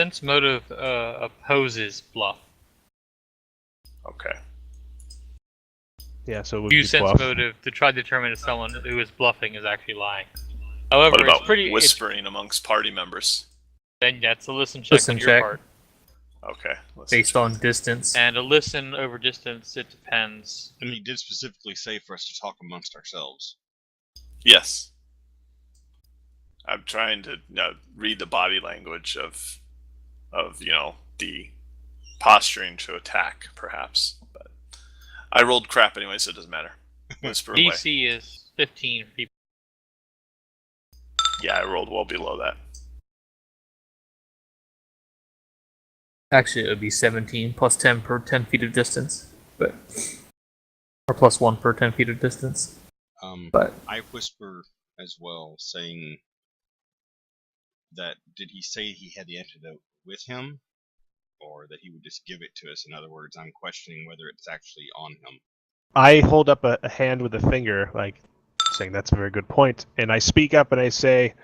Sense motive opposes bluff. Okay. Yeah, so it would Use be sense bluff. motive to try to determine if someone who is bluffing is actually lying. However, What about it's pretty. whispering amongst party members? Then that's a listen check Listen on your check. part. Okay. Let's Based on distance. And a listen over distance, it depends. And he did specifically say for us to talk amongst ourselves. Yes. I'm trying to read the body language of the posturing to attack, perhaps. But I rolled crap anyway, so it doesn't matter. Whisper away. DC is 15 for people. Yeah, I rolled well below that. Actually, it would be 17 plus 10 per 10 feet of distance, or plus 1 per 10 feet of distance. But I whisper as well, saying that did he say he had the antidote with him, or that he would just give it to us? In other words, I'm questioning whether it's actually on him. I hold up a hand with a finger, like, saying that's a very good point, and I speak up and I say,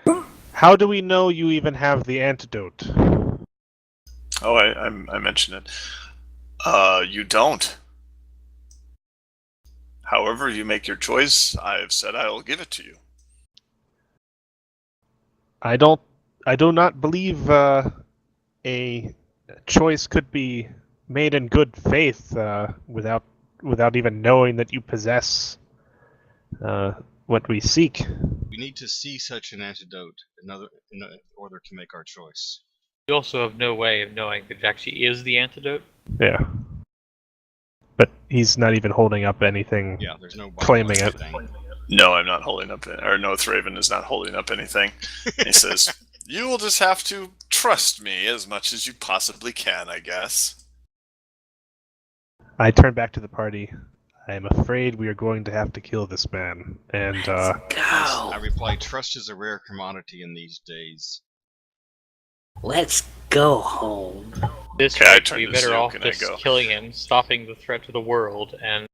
how do we know you even have the antidote? Oh, I mentioned it. You don't. However you make your choice, I have said I will give it to you. I do not believe a choice could be made in good faith without even knowing that you possess what we seek. We need to see such an antidote in order to make our choice. You also have no way of knowing if it actually is the antidote. Yeah. But he's not even holding up anything. Yeah, there's no Claiming it. thing. No, I'm not holding up, or no, Thraven is not holding up anything. He says, you will just have to trust me as much as you possibly can, I guess. I turn back to the party. I am afraid we are going to have to kill this man. And Go. I reply, trust is a rare commodity in these days. Let's go home. This Okay, I might turn be to better Zook off and I just go. killing him, stopping the threat to the world, and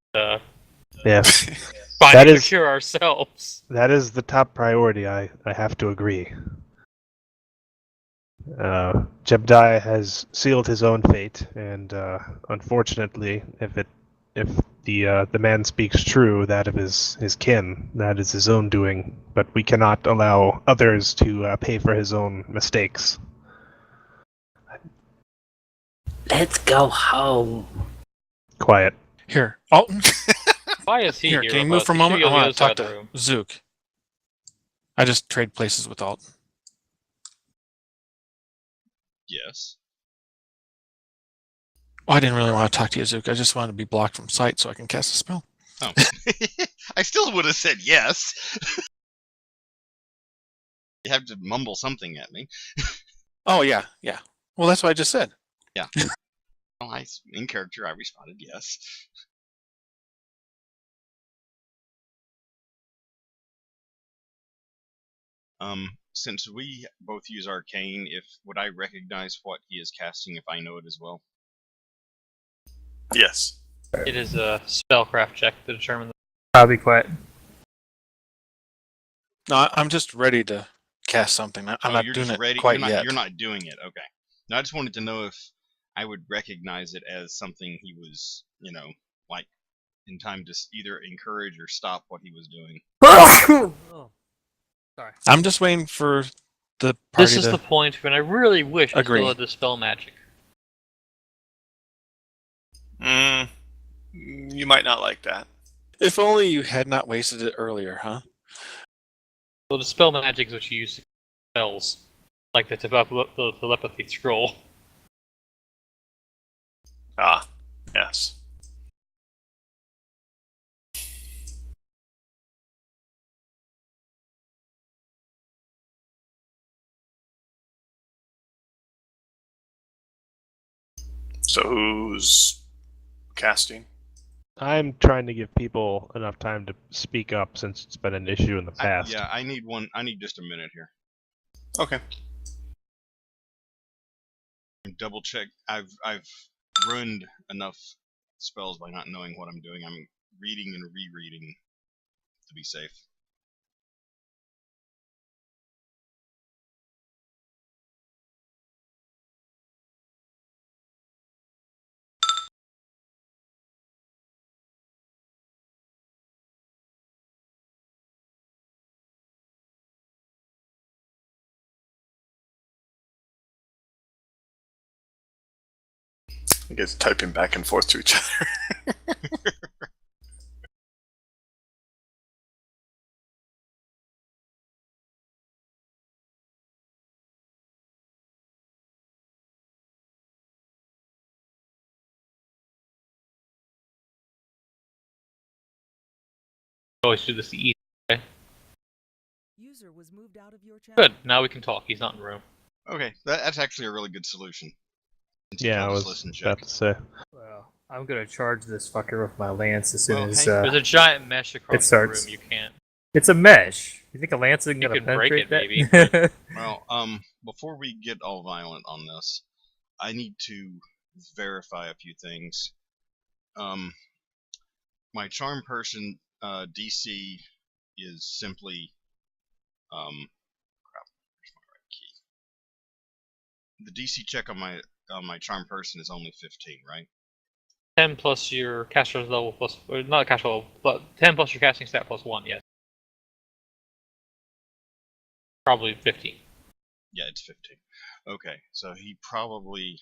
yes, finding That the is- cure ourselves. that is the top priority. I have to agree. Jebediah has sealed his own fate, and unfortunately, if the man speaks true, that of his kin, that is his own doing. But we cannot allow others to pay for his own mistakes. Let's go home. Quiet. Here, Alton. Why is he Here, here? can you with move us? for a He moment? should I be on the want to other talk side of the to room. Zook. I just trade places with Alton. Yes. Well, I didn't really want to talk to you, Zook. I just wanted to be blocked from sight so I can cast a spell. Oh. I still would have said yes. You have to mumble something at me. Oh, yeah, yeah. Well, that's what I just said. Yeah. Well, in character, I responded yes. Since we both use Arcane, would I recognize what he is casting if I know it as well? Yes. It is a spellcraft check to determine. I'll be quiet. No, I'm just ready to cast something. I'm not you're doing just it ready. quite you're not, yet. You're not doing it. Okay. Now I just wanted to know if I would recognize it as something he was, like in time to either encourage or stop what he was doing. Oh, sorry. I'm just waiting for the party This is to the point when I really wish I agree. still had dispel magic. You might not like that. If only you had not wasted it earlier, huh? So dispel magic is what you use to spells, like the telepathy scroll. Ah, yes. So who's casting? I'm trying to give people enough time to speak up since it's been an issue in the past. I need one. I need just a minute here. Okay. Double check. I've ruined enough spells by not knowing what I'm doing. I'm reading and rereading to be safe. I guess typing back and forth to each other. Always do this the easy way. User was moved out of your channel. Good. Now we can talk. He's not in the room. Okay, that's actually a really good solution. Yeah, I was about to say. Well, I'm gonna charge this fucker with my lance as soon Well, as There's a giant mesh across it the starts. room. You can't. it's a mesh. You think a lance isn't You gonna can break penetrate it, that? maybe, Well, before we get all violent on this, I need to verify a few things. My charm person DC is simply crap. Where's my right key? The DC check on my charm person is only 15, right? 10 plus your caster's level plus, or not caster level, but 10 plus your casting stat plus 1, yes. Probably 15. Yeah, it's 15. Okay, so he probably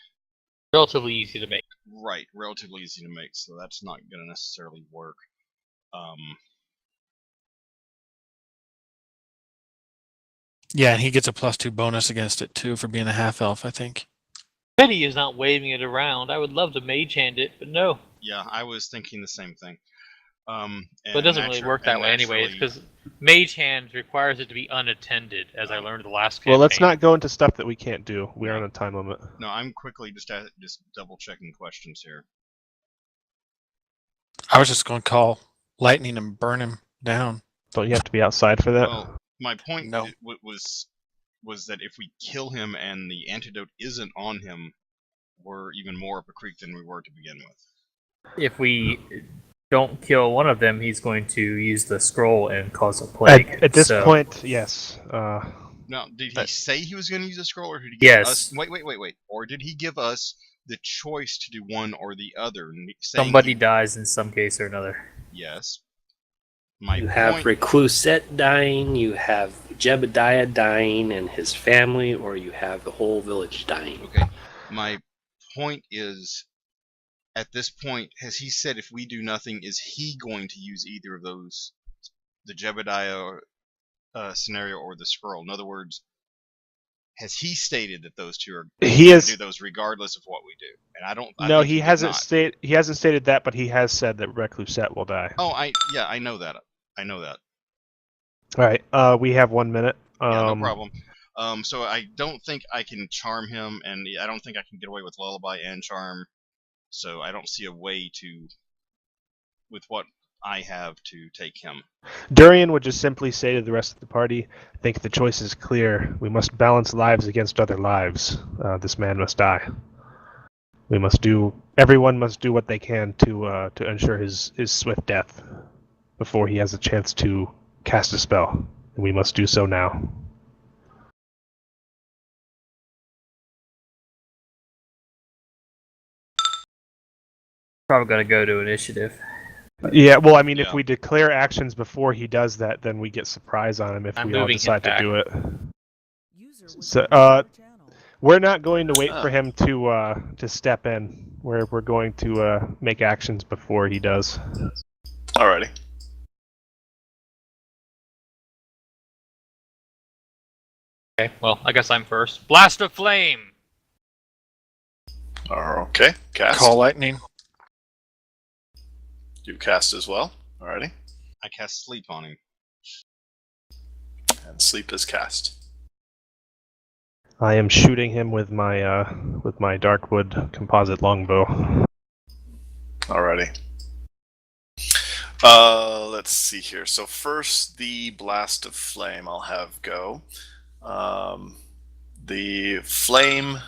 Relatively easy to make. right, relatively easy to make, so that's not going to necessarily work. Yeah, and he gets a +2 bonus against it too for being a half elf, I think. Pity is not waving it around. I would love to mage hand it, but no. Yeah, I was thinking the same thing. But it doesn't really work that way anyways, because mage hand requires it to be unattended, as I learned the last campaign. Well, let's not go into stuff that we can't do. We are on a time limit. No, I'm quickly just double checking questions here. I was just going to call lightning and burn him down. Don't you have to be outside for that? Well, my point No. was that if we kill him and the antidote isn't on him, we're even more up a creek than we were to begin with. If we don't kill one of them, he's going to use the scroll and cause a plague. At this point, yes. Now, did he say he was going to use a scroll, or did he give Yes. us? Wait. Or did he give us the choice to do one or the other? Somebody dies in some case or another. Yes. You have Reclusette dying, you have Jebediah dying and his family, or you have the whole village dying. Okay. My point is, at this point, has he said if we do nothing, is he going to use either of those, the Jebediah scenario or the scroll? In other words, has he stated that those two are going to do those regardless of what we do? And I don't. No, he hasn't stated. He hasn't stated that, but he has said that Reclusette will die. Oh, I know that. I know that. All right. We have 1 minute. Yeah, no problem. So I don't think I can charm him, and I don't think I can get away with lullaby and charm. So I don't see a way to, with what I have, to take him. Durian would just simply say to the rest of the party, I think the choice is clear. We must balance lives against other lives. This man must die. Everyone must do what they can to ensure his swift death before he has a chance to cast a spell. And we must do so now. Probably gonna go to initiative. Yeah, well, I mean, if Yeah. we declare actions before he does that, then we get surprise on him if I'm we all moving him decide to back. do it. User was So, moved out of your channel. We're not going to wait for Ah. him to step in. We're going to make actions before he does. Alrighty. Okay, well, I guess I'm first. Blast of Flame! Okay, cast. Call lightning. You cast as well. Alrighty. I cast sleep on him. And sleep is cast. I am shooting him with my Darkwood composite longbow. Alrighty. Let's see here. So first, the blast of flame I'll have go. The flame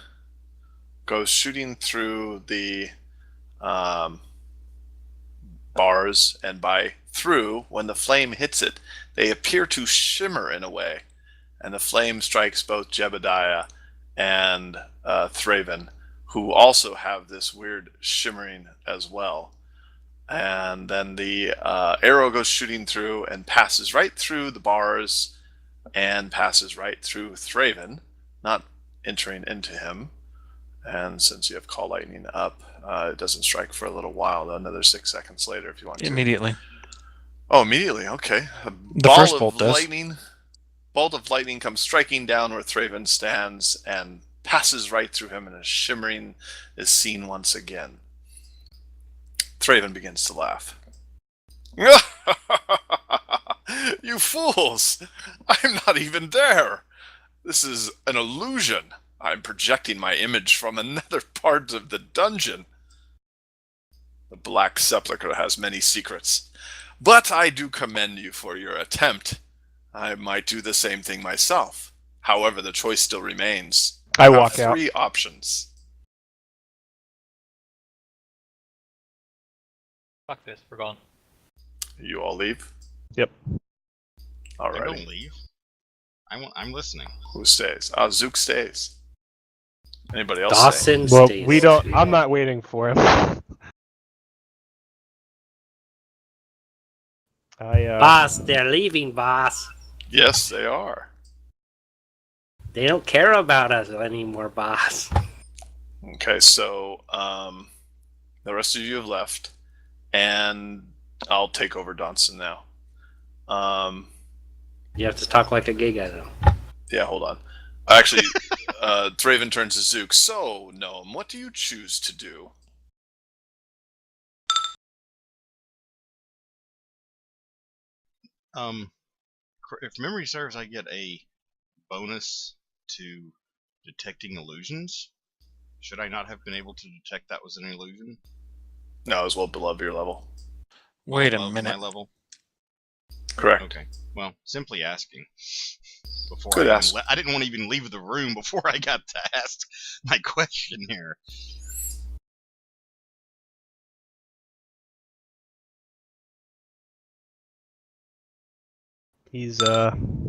goes shooting through the bars, and by through, when the flame hits it, they appear to shimmer in a way, and the flame strikes both Jebediah and Thraven, who also have this weird shimmering as well. And then the arrow goes shooting through and passes right through the bars and passes right through Thraven, not entering into him. And since you have Call Lightning up, it doesn't strike for a little while, though, another 6 seconds later if you want to. Immediately. Oh, immediately, okay. A The first bolt does. Bolt of lightning comes striking down where Thraven stands and passes right through him, and a shimmering is seen once again. Thraven begins to laugh. You fools! I'm not even there! This is an illusion. I'm projecting my image from another part of the dungeon. The Black Sepulchre has many secrets, but I do commend you for your attempt. I might do the same thing myself. However, the choice still remains. I You have walk out. 3 options. Fuck this, we're gone. You all leave? Yep. I don't Alrighty. leave. I'm listening. Who stays? Zook stays. Anybody else stay? Dawson Well, stays. we don't. I'm not waiting for him. Boss, they're leaving, boss. Yes, they are. They don't care about us anymore, boss. Okay, so the rest of you have left, and I'll take over Donson now. You have to talk like a gay guy, though. Yeah, hold on. Actually, Thraven turns to Zook. So, Gnome, what do you choose to do? If memory serves, I get a bonus to detecting illusions. Should I not have been able to detect that was an illusion? No, as well below your level. Wait a Above minute. My level. Correct. Okay. Well, simply asking. Before Good I, ask. I didn't want to even leave the room before I got to ask my question here. He's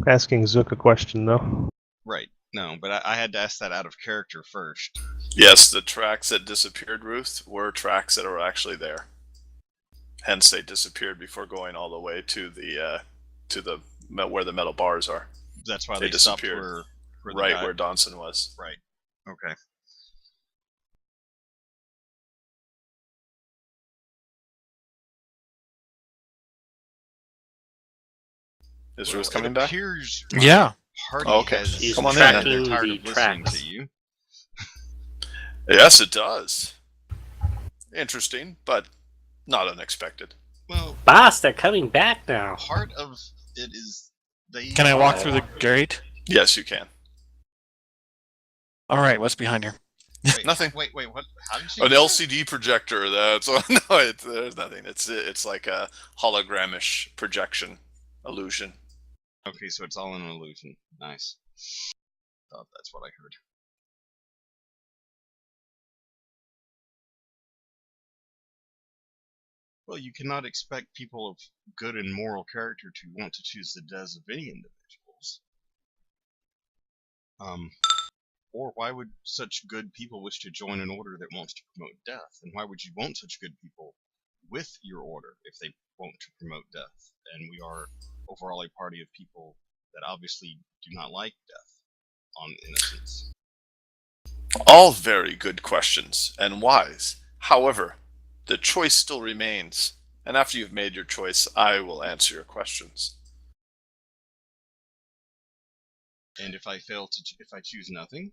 asking Zook a question though. Right. No, but I had to ask that out of character first. Yes, the tracks that disappeared, Ruth, were tracks that were actually there. Hence, they disappeared before going all the way to the where the metal bars are. That's why They they stopped disappeared. where the Right guy- where Donson was. Right. Okay. Is Well, Ruth coming it back? appears Yeah. Party Okay. has He's Come on in, decided tracking they're tired the of listening tracks. to you. Yes, it does. Interesting, but not unexpected. Well, Boss, they're coming back now. part of it is they. Can I walk through the gate? Yes, you can. All right, what's behind here? Wait, Nothing. Wait, what? How did she An do that? LCD projector. That's no. There's nothing. It's like a hologramish projection illusion. Okay, so it's all an illusion. Nice. Thought that's what I heard. Well, you cannot expect people of good and moral character to want to choose the deaths of any individuals. Or why would such good people wish to join an order that wants to promote death? And why would you want such good people with your order if they want to promote death? And we are overall a party of people that obviously do not like death on innocence. All very good questions and wise. However, the choice still remains. And after you've made your choice, I will answer your questions. And if I choose nothing?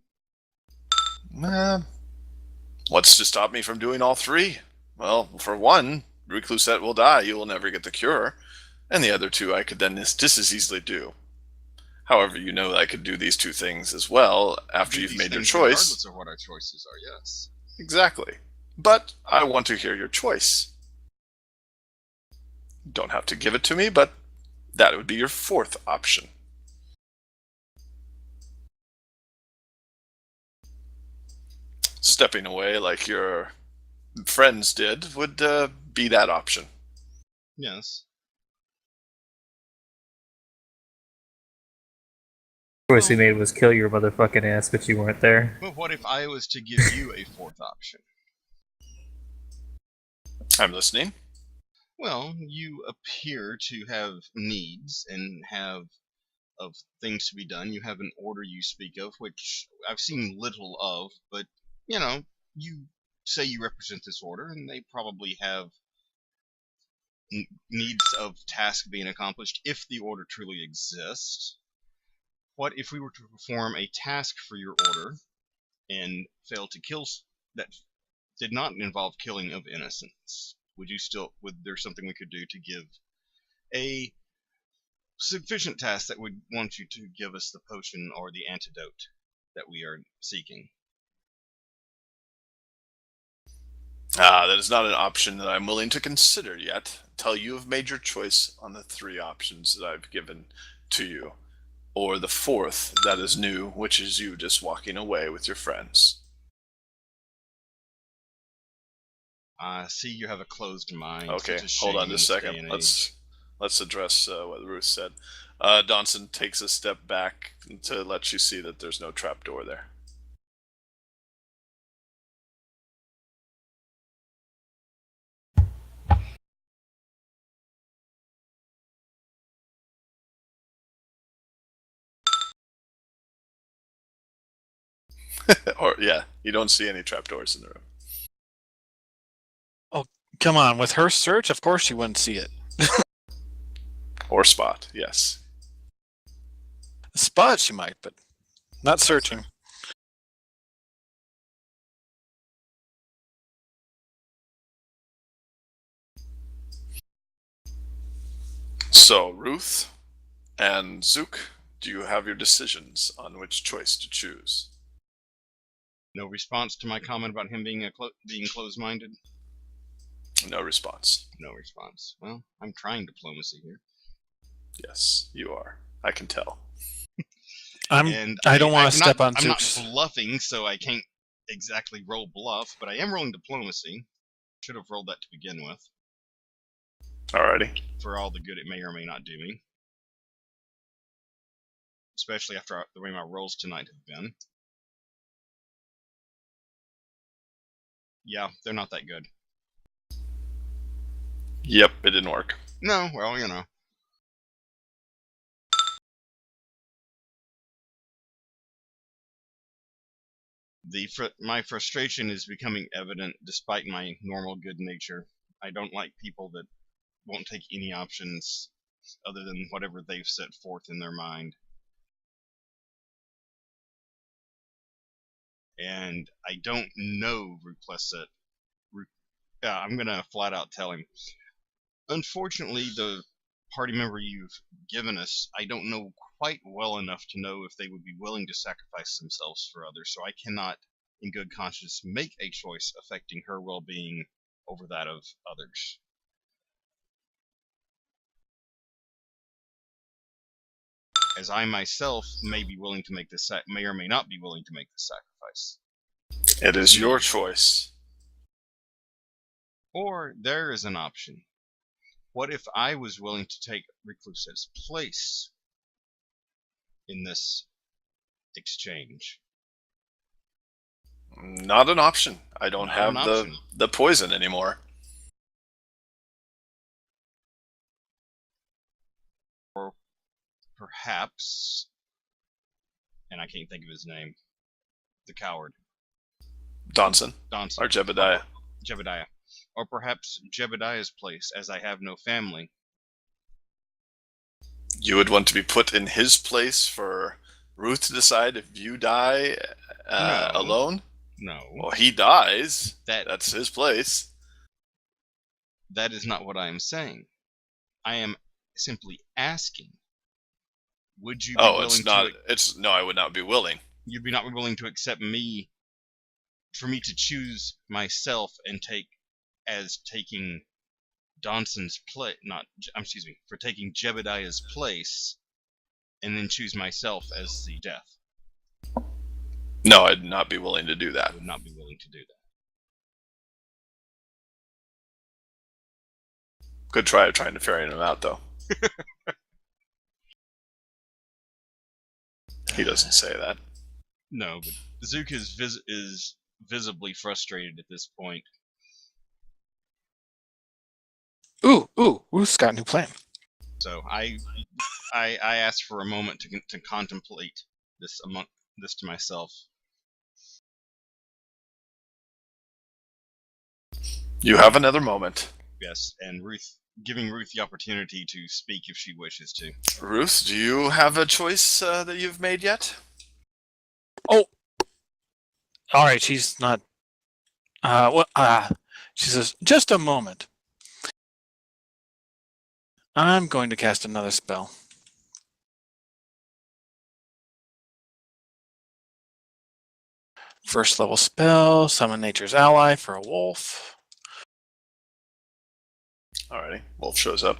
What's to stop me from doing all three? Well, for one, Reclusette will die. You will never get the cure. And the other two I could then just as easily do. However, you know I could do these two things as well after you've made your choice. Regardless of what our choices are, yes. Exactly. But I want to hear your choice. You don't have to give it to me, but that would be your fourth option. Stepping away like your friends did would be that option. Yes. Choice we made was kill your motherfucking ass, but you weren't there. But what if I was to give you a fourth option? I'm listening. Well, you appear to have needs and have of things to be done. You have an order you speak of, which I've seen little of, but, you know, you say you represent this order, and they probably have needs of tasks being accomplished if the order truly exists. What if we were to perform a task for your order and fail to kill that did not involve killing of innocents? Would there something we could do to give a sufficient task that would want you to give us the potion or the antidote that we are seeking? That is not an option that I'm willing to consider yet, until you have made your choice on the three options that I've given to you. Or the fourth that is new, which is you just walking away with your friends. See, you have a closed mind. Okay, hold on just a second. Let's address what Ruth said. Donson takes a step back to let you see that there's no trapdoor there. Or yeah, you don't see any trapdoors in the room. Oh, come on. With her search, of course you wouldn't see it. Or spot, yes. Spot she might, but not searching. So, Ruth and Zook, do you have your decisions on which choice to choose? No response to my comment about him being being closed-minded? No response. No response. Well, I'm trying diplomacy here. Yes, you are. I can tell. I don't want to step on I'm not Zook's. bluffing, so I can't exactly roll bluff, but I am rolling diplomacy. Should have rolled that to begin with, Alrighty. for all the good it may or may not do me. Especially after the way my rolls tonight have been. Yeah, they're not that good. Yep, it didn't work. No, well, you know. My frustration is becoming evident despite my normal good nature. I don't like people that won't take any options other than whatever they've set forth in their mind. And I don't know Reclusette. I'm gonna flat out tell him. Unfortunately, the party member you've given us, I don't know quite well enough to know if they would be willing to sacrifice themselves for others, so I cannot in good conscience, make a choice affecting her well-being over that of others. As I myself may be willing to make this, may or may not be willing to make this sacrifice. It is your choice. Or there is an option. What if I was willing to take Reclusette's place in this exchange? Not an option. I don't Not have an option. the poison anymore. Or perhaps, and I can't think of his name, the coward. Donson. Or Jebediah. Jebediah. Or perhaps Jebediah's place, as I have no family. You would want to be put in his place for Ruth to decide if you die No. alone? No. Well, he dies. That That's his place. That is not what I am saying. I am simply asking. Would you be willing it's not. to... No, I would not be willing. You'd be not willing to accept me, for me to choose myself and taking Donson's place, for taking Jebediah's place, and then choose myself as the death. No, I'd not be willing to do that. I would not be willing to do that. Good try of trying to ferry him out, though. He doesn't say that. No, but Zook is visibly frustrated at this point. Ooh, Ruth's got a new plan. So I asked for a moment to contemplate this to myself. You have another moment. Yes, and giving Ruth the opportunity to speak if she wishes to. Ruth, do you have a choice that you've made yet? Oh, all right. She's not. She says, "Just a moment. I'm going to cast another spell." First level spell, summon nature's ally for a wolf. Alrighty, wolf shows up.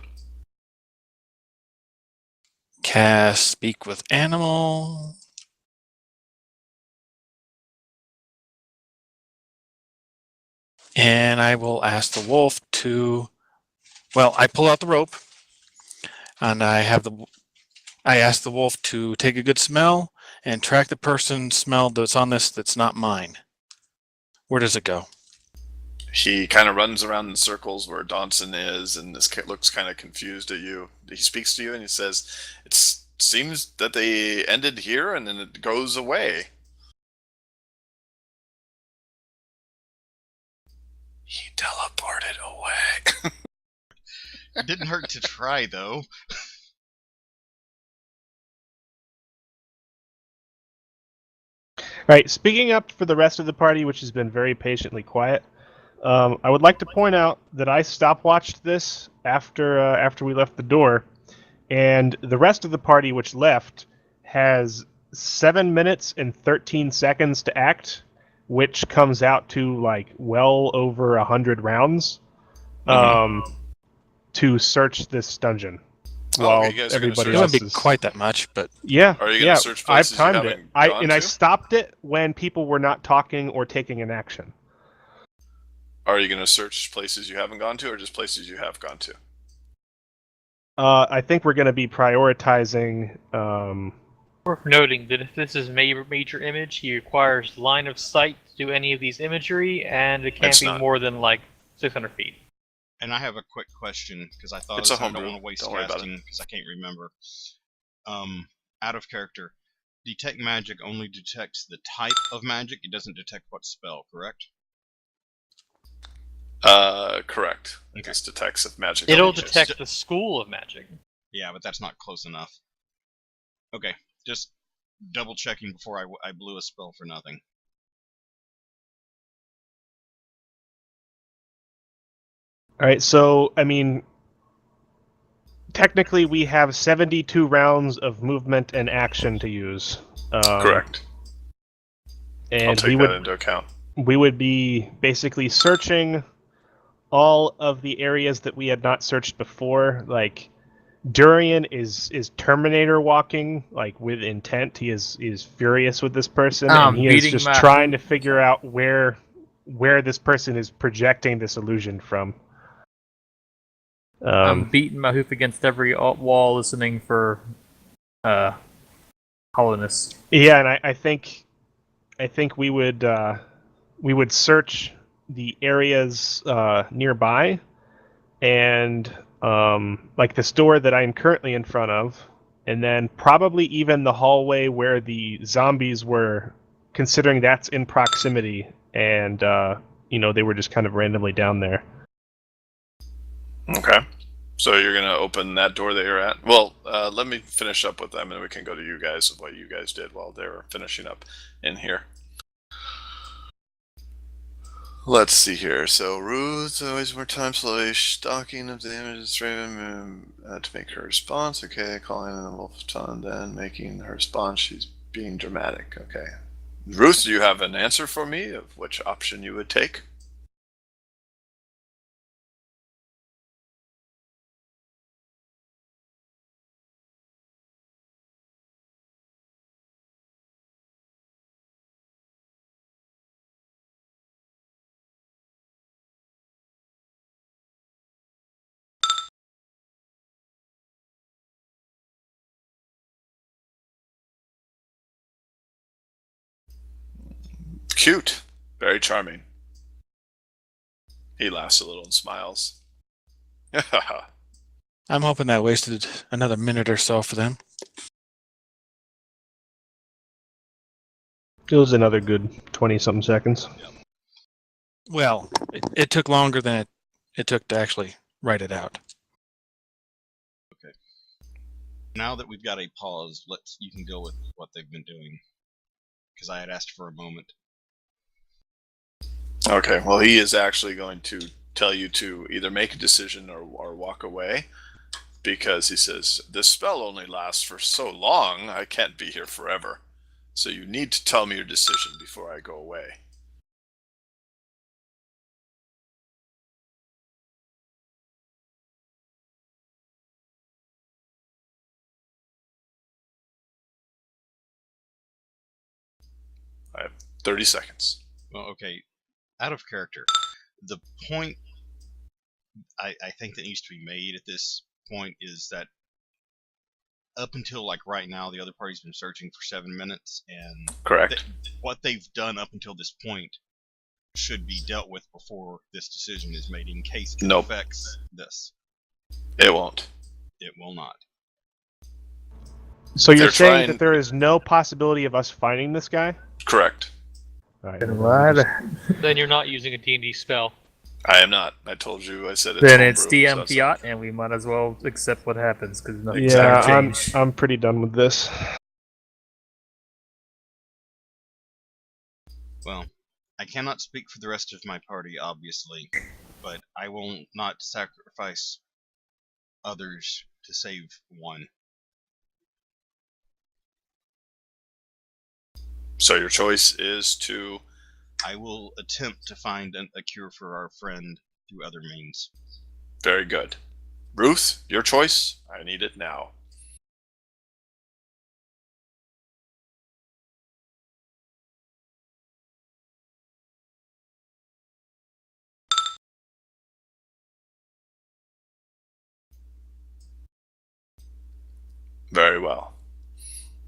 Cast speak with animal. And I will ask the wolf to, I pull out the rope and I ask the wolf to take a good smell and track the person's smell that's on this that's not mine. Where does it go? He kind of runs around in circles where Donson is, and this kid looks kind of confused at you. He speaks to you and he says, "It seems that they ended here and then it goes away." He teleported away. It didn't hurt to try, though. Right, speaking up for the rest of the party, which has been very patiently quiet, I would like to point out that I stopwatched this after we left the door, and the rest of the party, which left, has 7 minutes and 13 seconds to act, which comes out to well over 100 rounds to search this dungeon. While you guys are everybody It else wouldn't be is... quite that much, but Yeah. Are you going to search I've places you timed it. haven't gone I to? stopped it when people were not talking or taking an action. Are you going to search places you haven't gone to, or just places you have gone to? I think we're going to be prioritizing. Worth noting that if this is major image, he requires line of sight to do any of these imagery, and it can't It's be not. more than 600 feet. And I have a quick question, because I thought It's a I don't homebrew. want to waste Don't worry about casting, because I can't remember. Out of character. Detect magic only detects the type of magic, it doesn't detect what spell, correct? Correct. It Okay. just detects if magic. It'll changes. detect the school of magic. Yeah, but that's not close enough. Okay, just double checking before I blew a spell for nothing. All right, so technically we have 72 rounds of movement and action to use. Correct. and I'll take that into account. we would be basically searching all of the areas that we had not searched before. Like Durian is Terminator walking, like with intent. He is furious with this person, and he is beating just my trying to figure out where this person is projecting this illusion from. I'm beating my hoof against every wall, listening for hollowness. Yeah, and I think we would search the areas nearby, and like the store that I'm currently in front of, and then probably even the hallway where the zombies were, considering that's in proximity, and they were just kind of randomly down there. Okay. So you're gonna open that door that you're at. Well, let me finish up with them, and we can go to you guys of what you guys did while they were finishing up in here. Let's see here. So Ruth always more time slowly stalking of the images to make her response. Okay, calling in the wolf tone, then making her response. She's being dramatic. Okay. Ruth, do you have an answer for me of which option you would take? Cute. Very charming. He laughs a little and smiles. I'm hoping that wasted another minute or so for them. It was another good 20-something seconds. Well, it took longer than it took to actually write it out. Okay. Now that we've got a pause, you can go with what they've been doing. Because I had asked for a moment. Okay, well, he is actually going to tell you to either make a decision or walk away, because he says, this spell only lasts for so long, I can't be here forever. So you need to tell me your decision before I go away. I have 30 seconds. Well, okay. Out of character. The point I think that needs to be made at this point is that up until like right now, the other party's been searching for 7 minutes, and Correct. What they've done up until this point should be dealt with before this decision is made, in case it affects this. It won't. It will not. So you're saying that there is no possibility of us finding this guy? Correct. All right. Then you're not using a D&D spell. I am not. I told you. I said it's Then it's homebrew, DM so fiat, and we might as well accept what happens because nothing's Yeah, gonna change. I'm pretty done with this. Well, I cannot speak for the rest of my party, obviously, but I will not sacrifice others to save one. So your choice is to... I will attempt to find a cure for our friend through other means. Very good. Ruth, your choice? I need it now. Very well.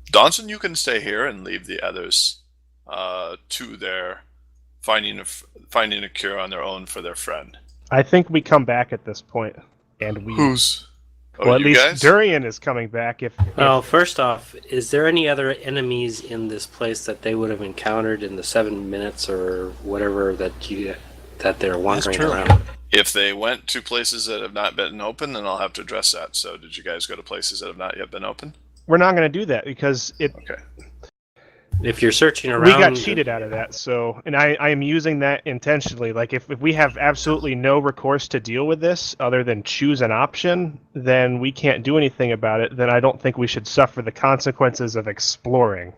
Donson, you can stay here and leave the others to their finding a cure on their own for their friend. I think we come back at this point, and we. Who's? Well, at least guys? Durian is coming back. Well, first off, is there any other enemies in this place that they would have encountered in the 7 minutes or whatever that they're wandering around? If they went to places that have not been open, then I'll have to address that. So, did you guys go to places that have not yet been open? We're not going to do that because it. Okay. If you're searching around, We got cheated out of that, so, and I am using that intentionally. Like, if we have absolutely no recourse to deal with this other than choose an option, then we can't do anything about it. Then I don't think we should suffer the consequences of exploring.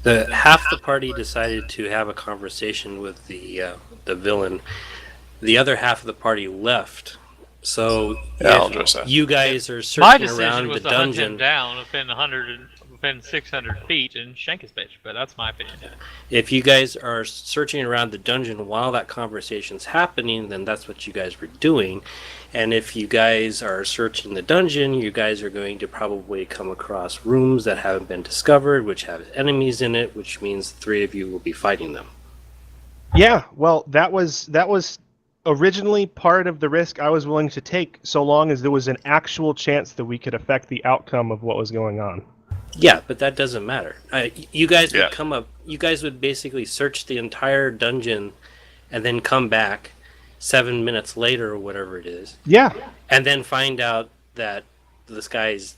The half the party decided to have a conversation with the villain. The other half of the party left. So Yeah, I'll if address that. you guys are My searching decision around was the to hunt him dungeon, down within 600 feet and shank his bitch, but that's my opinion. if you guys are searching around the dungeon while that conversation's happening, then that's what you guys were doing. And if you guys are searching the dungeon, you guys are going to probably come across rooms that haven't been discovered, which have enemies in it, which means the three of you will be fighting them. Yeah, well, that was originally part of the risk I was willing to take, so long as there was an actual chance that we could affect the outcome of what was going on. Yeah, but that doesn't matter. You guys would Yeah. come up. You guys would basically search the entire dungeon, and then come back 7 minutes later or whatever it is, Yeah, and then find out that this guy's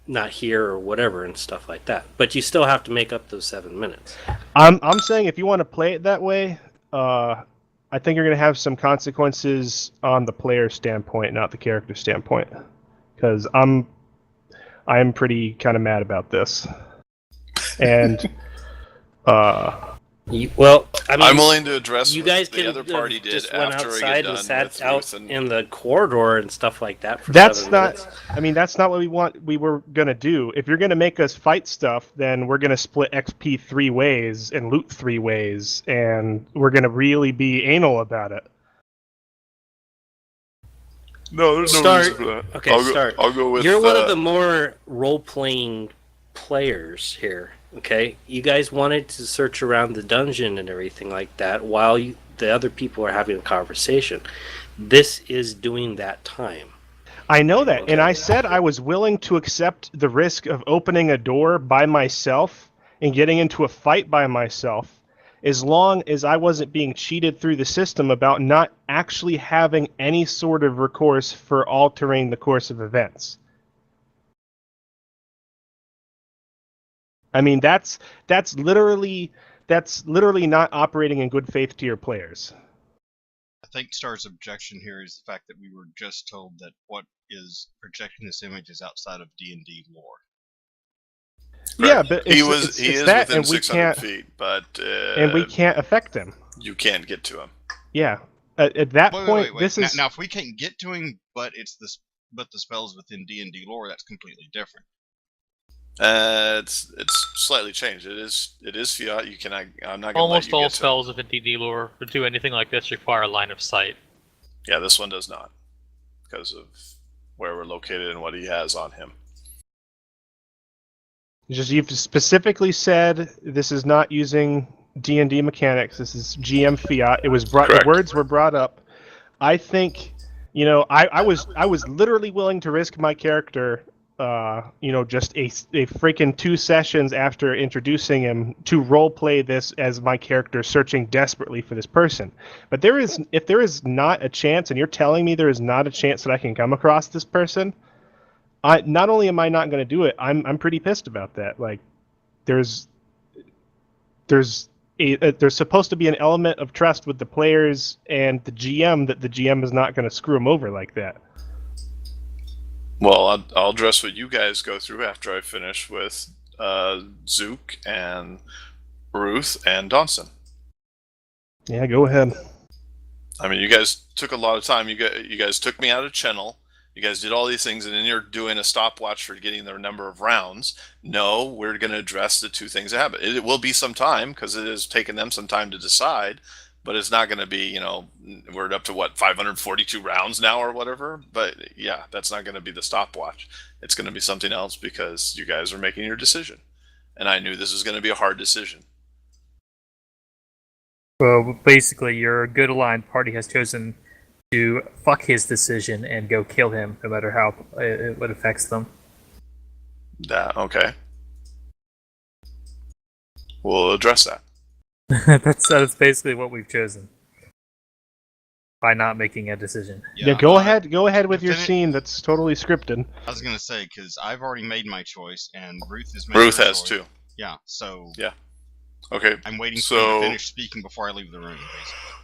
not here or whatever and stuff like that. But you still have to make up those 7 minutes. I'm saying if you want to play it that way, I think you're going to have some consequences on the player standpoint, not the character standpoint, because I'm pretty kind of mad about this, and Well, I mean, I'm willing to address you what guys the could other party have did just went after I outside get and done sat with out Ruth and in the corridor and stuff like that for that's 7 not. minutes. I mean, that's not what we were gonna do. If you're gonna make us fight stuff, then we're gonna split XP 3 ways and loot 3 ways, and we're gonna really be anal about it. No, there's no Start- reason for that. Okay, start. I'll go with. You're one of the more role-playing players here. Okay, you guys wanted to search around the dungeon and everything like that while the other people are having a conversation. This is doing that time. I know that, and I said I was willing to accept the risk of opening a door by myself and getting into a fight by myself, as long as I wasn't being cheated through the system about not actually having any sort of recourse for altering the course of events. I mean, that's literally not operating in good faith to your players. I think Star's objection here is the fact that we were just told that what is projecting this image is outside of D&D lore. Yeah, but he it's is that, within and we 600 can't feet, but and we can't affect him. you can't get to him. Yeah, at that point, Wait. this is Now, if we can't get to him, but the spell's within D&D lore, that's completely different. It's slightly changed. It is fiat. You can. I'm not gonna Almost let you all get to spells of D&D lore to do anything like this require a line of sight. Yeah, this one does not, because of where we're located and what he has on him. just you've specifically said this is not using D&D mechanics. This is GM fiat. It was brought. Correct. The words were brought up. I think, I was literally willing to risk my character. Just a freaking 2 sessions after introducing him to role play this as my character searching desperately for this person. But if there is not a chance, and you're telling me there is not a chance that I can come across this person, not only am I not going to do it, I'm pretty pissed about that. Like, there's supposed to be an element of trust with the players and the GM that the GM is not going to screw them over like that. Well, I'll address what you guys go through after I finish with Zook and Ruth and Donson. Yeah, go ahead. I mean, you guys took a lot of time. You guys took me out of channel. You guys did all these things, and then you're doing a stopwatch for getting their number of rounds. No, we're going to address the 2 things that happen. It will be some time, because it has taken them some time to decide, but it's not going to be, we're up to 542 rounds now or whatever. But yeah, that's not going to be the stopwatch. It's going to be something else, because you guys are making your decision. And I knew this was going to be a hard decision. Well, basically, your good aligned party has chosen to fuck his decision and go kill him, no matter how it affects them. Okay. We'll address that. That's basically what we've chosen by not making a decision. Yeah, go ahead with your scene. That's totally scripted. I was gonna say, because I've already made my choice, and Ruth has made Ruth her has choice. too. Yeah, so Yeah. Okay. I'm waiting for So him to finish speaking before I leave the room, basically.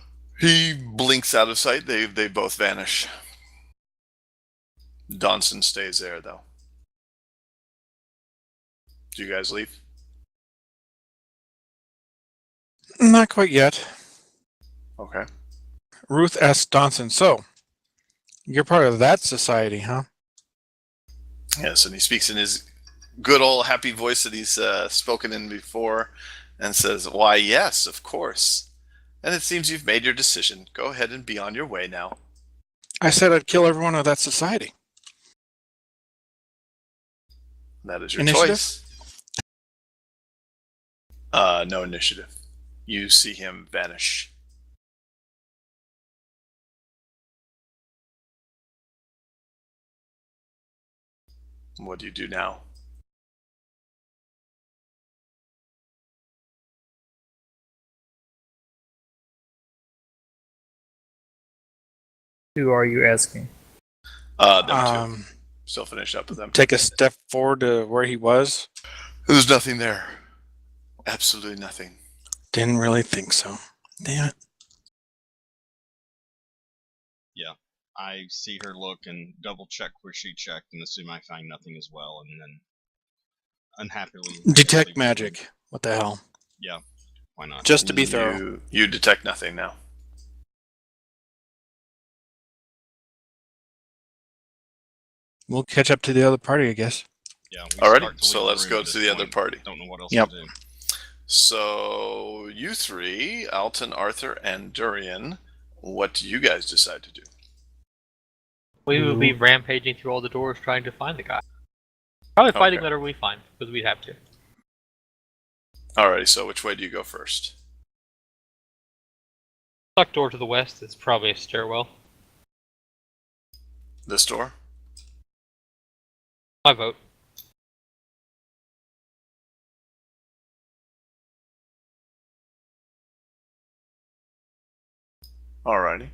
he blinks out of sight. They both vanish. Donson stays there, though. Do you guys leave? Not quite yet. Okay. Ruth S. Donson. So, you're part of that society, huh? Yes, and he speaks in his good old happy voice that he's spoken in before and says, "Why, yes, of course. And it seems you've made your decision. Go ahead and be on your way now." I said I'd kill everyone of that society. That is your Initiative? choice. No initiative. You see him vanish. What do you do now? Who are you asking? Them two. Still finished up with them. Take a step forward to where he was. There's nothing there. Absolutely nothing. Didn't really think so. Damn it. Yeah. I see her look and double check where she checked and assume I find nothing as well, and then unhappily Detect leave the room. magic. What the hell? Yeah. Why not? Just to be thorough. You detect nothing now. We'll catch up to the other party, I guess. Yeah. Alrighty, start to so leave let's room go at to this the other point. party. Don't know what else Yep. to do. So you three, Alton, Arthur, and Durian, what do you guys decide to do? We would be rampaging through all the doors trying to find the guy. Probably fighting Okay. whatever we find, because we'd have to. Alrighty, so which way do you go first? Tuck door to the west is probably a stairwell. This door? My vote. Alrighty.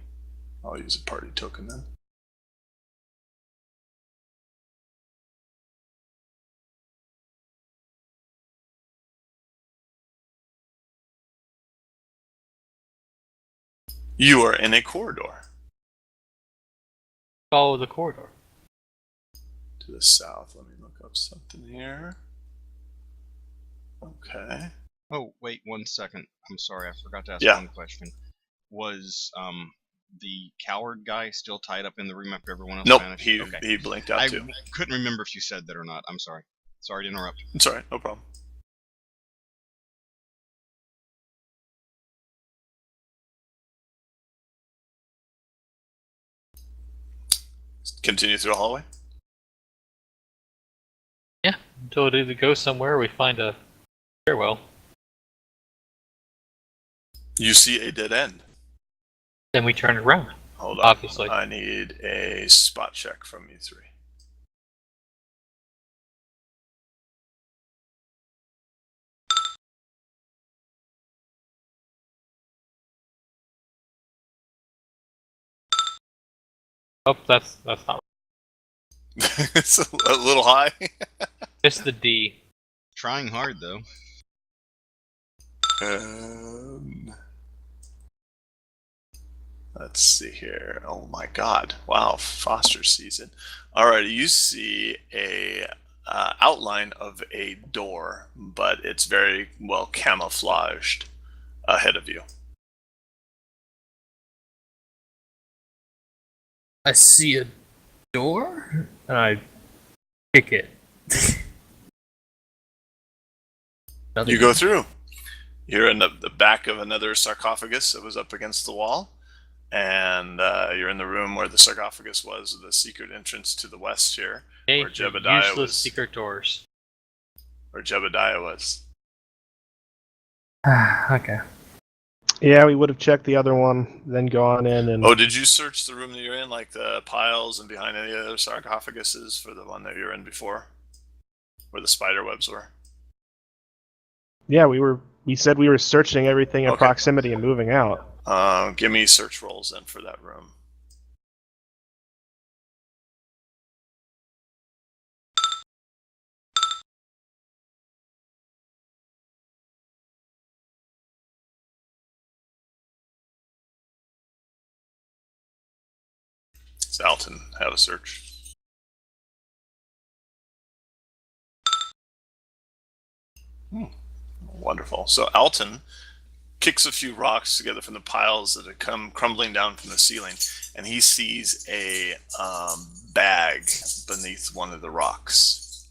I'll use a party token then. You are in a corridor Follow the corridor. to the south. Let me look up something here. Okay. Oh, wait 1 second. I'm sorry, I forgot to ask Yeah. one question. Was the coward guy still tied up in the room after everyone else Nope, vanished? he Okay. he blinked out I too. couldn't remember if you said that or not. I'm sorry. Sorry to interrupt. It's alright, no problem. Continue through the hallway. Yeah, until it either goes somewhere or we find a stairwell. You see a dead end. Then we turn it around. Hold on. Obviously. I need a spot check from you three. Oh, that's not. It's a little high. It's the D. Trying hard, though. Let's see here. Oh my God! Wow, Foster season. Alright, you see a outline of a door, but it's very well camouflaged ahead of you. I see a door, and I kick it. You go through. You're in the back of another sarcophagus that was up against the wall, and you're in the room where the sarcophagus was, the secret entrance to the west here, Hey, where Jebediah useless was. secret doors. Where Jebediah was. Okay. Yeah, we would have checked the other one, then gone in and. Oh, did you search the room that you're in, like the piles and behind any other sarcophaguses for the one that you were in before, where the spider webs were? Yeah, we said we were searching everything in Okay. proximity and moving out. Give me search rolls then for that room. Does Alton have a search? Wonderful. So Alton, kicks a few rocks together from the piles that have come crumbling down from the ceiling, and he sees a bag beneath one of the rocks.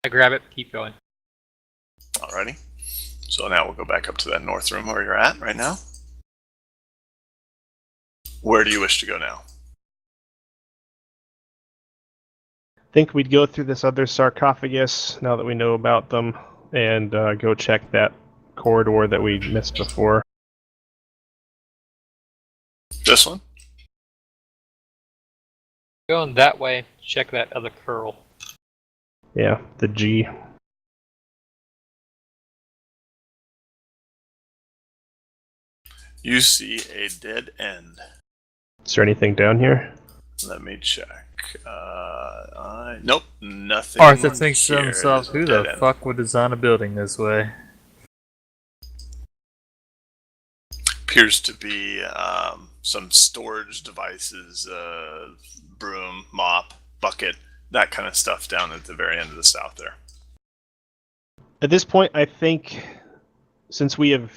I grab it. Keep going. Alrighty. So now we'll go back up to that north room where you're at right now. Where do you wish to go now? Think we'd go through this other sarcophagus now that we know about them, and go check that corridor that we missed before. This one? Going that way. Check that other curl. Yeah, the G. You see a dead end. Is there anything down here? Let me check. Nope, nothing. Arthur thinks to here. himself, There's a who dead the end. fuck would design a building this way? Appears to be some storage devices, broom, mop, bucket, that kind of stuff down at the very end of the south there. At this point, I think, since we have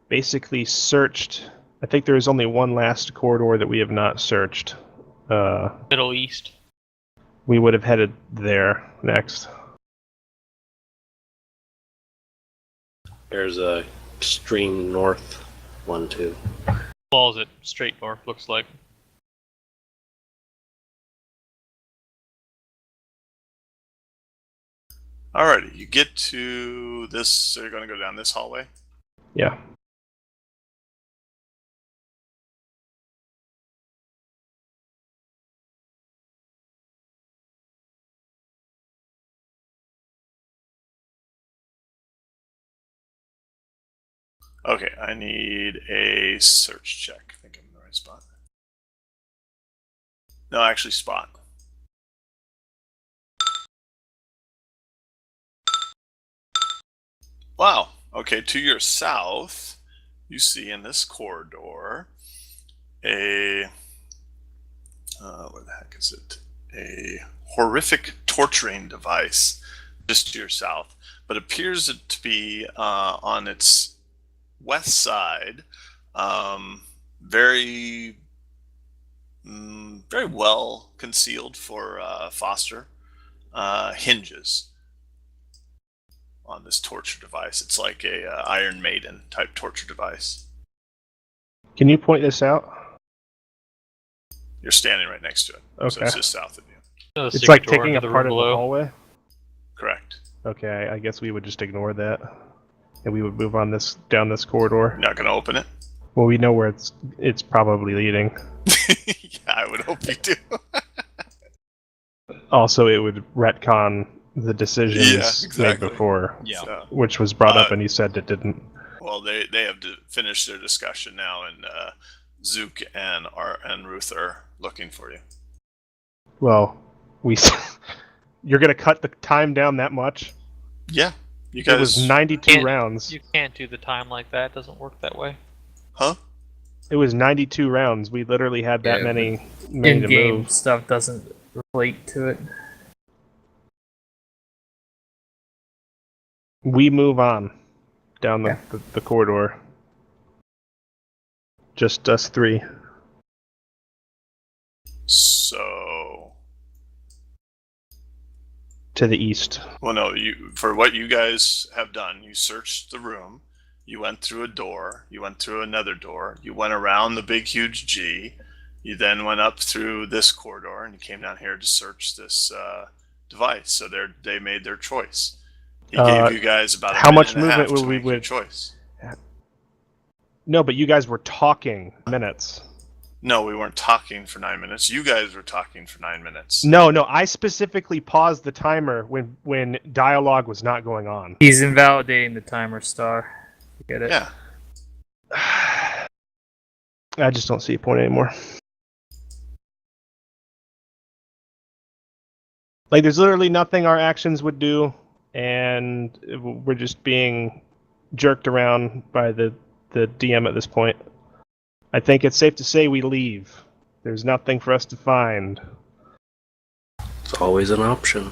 basically searched, I think there is only one last corridor that we have not searched. Middle East. We would have headed there next. There's a extreme north one too. Falls it straight north, looks like. Alrighty, you get to this, so you're going to go down this hallway? Yeah. Okay, I need a search check. I think I'm in the right spot. No, actually, spot. Wow. Okay, to your south, you see in this corridor a where the heck is it? A horrific torturing device just to your south, but appears to be on its west side, very well concealed for Foster, hinges on this torture device. It's like a Iron Maiden type torture device. Can you point this out? You're standing right next to it, so Okay. it's just south of you. Another It's secret like door taking into a the part room of the below. hallway? Correct. Okay, I guess we would just ignore that. And we would move on down this corridor. You're not going to open it? Well, we know where it's probably leading. Yeah, I would hope you do. Also, it would retcon the decisions Yeah, exactly. made before, Yeah. So, which was brought up and you said it didn't. well, they have to finish their discussion now, and Zook and Ruth are looking for you. Well, you're going to cut the time down that much? Yeah, you It guys. was 92 Can't- rounds. You can't do the time like that. It doesn't work that way. Huh? It was 92 rounds. We literally had that Yeah, many to In-game move. stuff doesn't relate to it. We move on down Yeah. the corridor. Just us three. So, To the east. well, no, for what you guys have done, you searched the room, you went through a door, you went through another door, you went around the big huge G, you then went up through this corridor, and you came down here to search this device. So they made their choice. He gave you guys about a how minute much and a half movement will to we make your with- choice. No, but you guys were talking minutes. No, we weren't talking for 9 minutes. You guys were talking for 9 minutes. No, I specifically paused the timer when dialogue was not going on. He's invalidating the timer, Star. You get it? Yeah. I just don't see a point anymore. Like, there's literally nothing our actions would do, and we're just being jerked around by the DM at this point. I think it's safe to say we leave. There's nothing for us to find. It's always an option.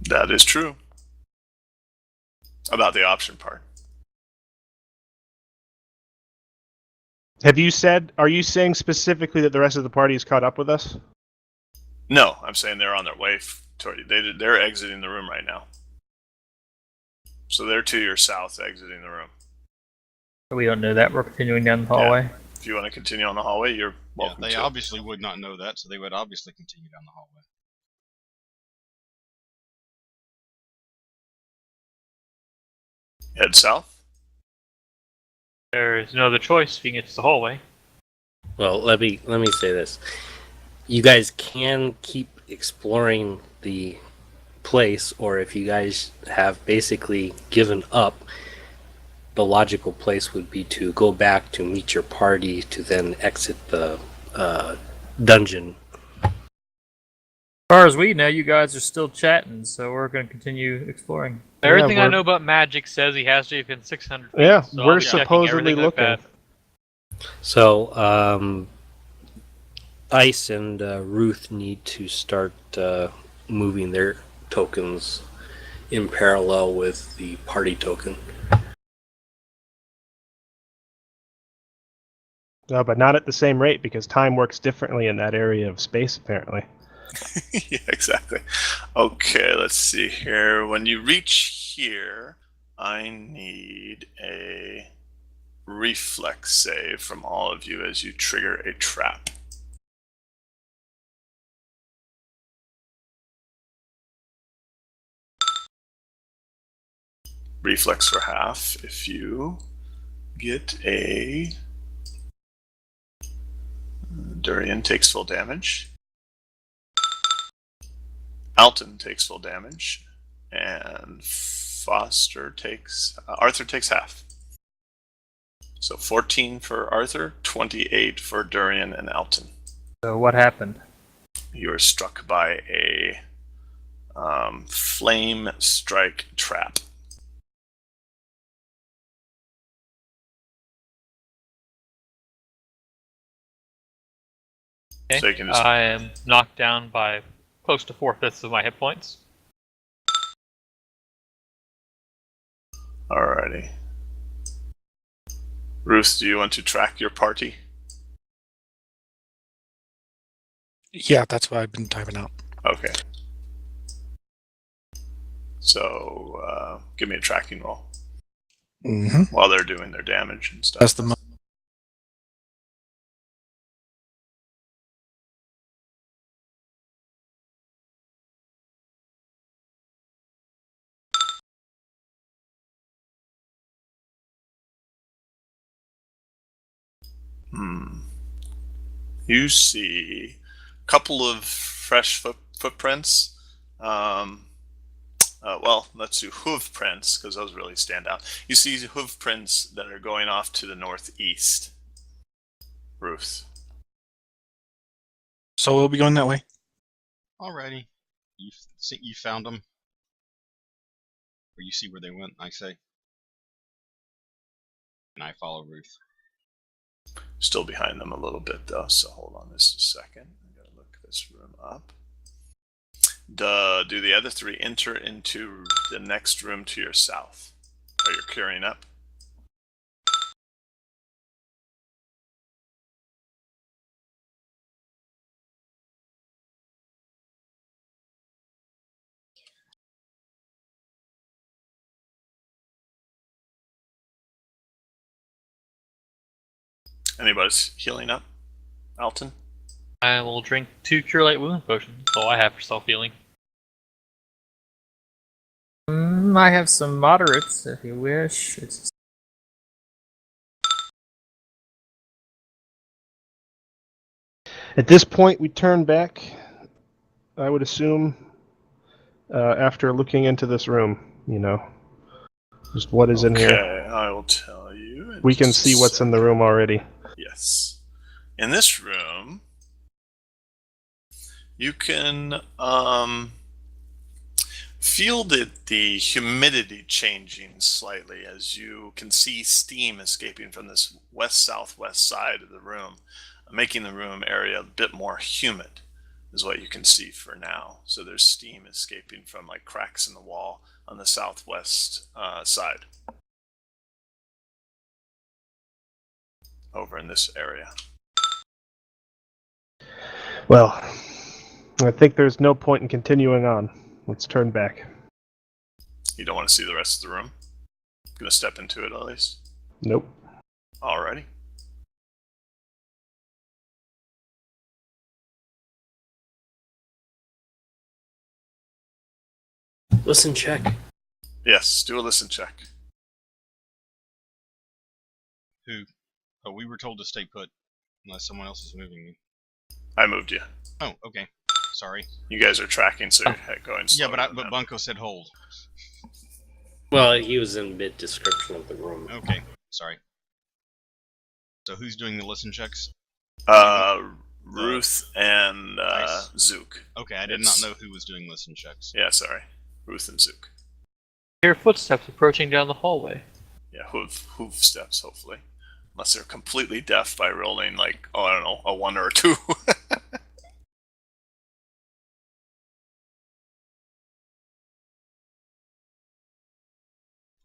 That is true. About the option part. Have you said? Are you saying specifically that the rest of the party is caught up with us? No, I'm saying they're on their way toward you. They're exiting the room right now. So they're to your south, exiting the room. We don't know that. We're continuing down the hallway. If you want to continue on the hallway, you're welcome they to. obviously would not know that, so they would obviously continue down the hallway. Head south. There's no other choice being it's the hallway. Well, let me say this. You guys can keep exploring the place, or if you guys have basically given up, the logical place would be to go back to meet your party to then exit the dungeon. As far as we know, you guys are still chatting, so we're going to continue exploring. Everything I we're- know about magic says he has to be within 600 feet. Yeah, so I'll we're be checking supposedly everything like looking. that. So, Ice and Ruth need to start moving their tokens in parallel with the party token. No, but not at the same rate because time works differently in that area of space, apparently. Yeah, exactly. Okay, let's see here. When you reach here, I need a reflex save from all of you as you trigger a trap. Reflex for half. If you get a... Durian takes full damage. Alton takes full damage. And Arthur takes half. So 14 for Arthur, 28 for Durian and Alton. So what happened? You are struck by a flame strike trap. Okay. So you can just... I am knocked down by close to 4/5 of my hit points. Alrighty. Ruth, do you want to track your party? Yeah, that's what I've been typing out. Okay. So, give me a tracking roll Mm-hmm. while they're doing their damage and stuff. That's the You see a couple of fresh footprints. Well, let's do hoof prints because those really stand out. You see hoof prints that are going off to the northeast. Ruth. So we'll be going that way. Alrighty. You found them? Or you see where they went, I say? And I follow Ruth. Still behind them a little bit though, so hold on just a second. I gotta look this room up. Do the other three enter into the next room to your south? Are you carrying up? Anybody's healing up? Alton? I will drink 2 Cure Light Wound potions. That's all I have for self-healing. I have some moderates if you wish. At this point, we turn back, I would assume, after looking into this room, just what is in here. Okay, I will tell you. We can see what's in the room already. Yes. In this room, you can feel the humidity changing slightly as you can see steam escaping from this west-southwest side of the room, making the room area a bit more humid. is what you can see for now. So there's steam escaping from like cracks in the wall on the southwest side over in this area. Well, I think there's no point in continuing on. Let's turn back. You don't want to see the rest of the room? Gonna step into it at least? Nope. Alrighty. Listen, check. Yes, do a listen check. Who? Oh, we were told to stay put unless someone else is moving me. I moved you. Oh, okay. Sorry. You guys are tracking, so you're going slow. Yeah, but Bunko said hold. Well, he was in mid description of the room. Okay, sorry. So who's doing the listen checks? Ruth and Nice. Zook. Okay, I did not know who was doing listen checks. Yeah, sorry. Ruth and Zook. Hear footsteps approaching down the hallway. Yeah, hoof steps, hopefully. Unless they're completely deaf by rolling, like, oh, I don't know, a 1 or a 2.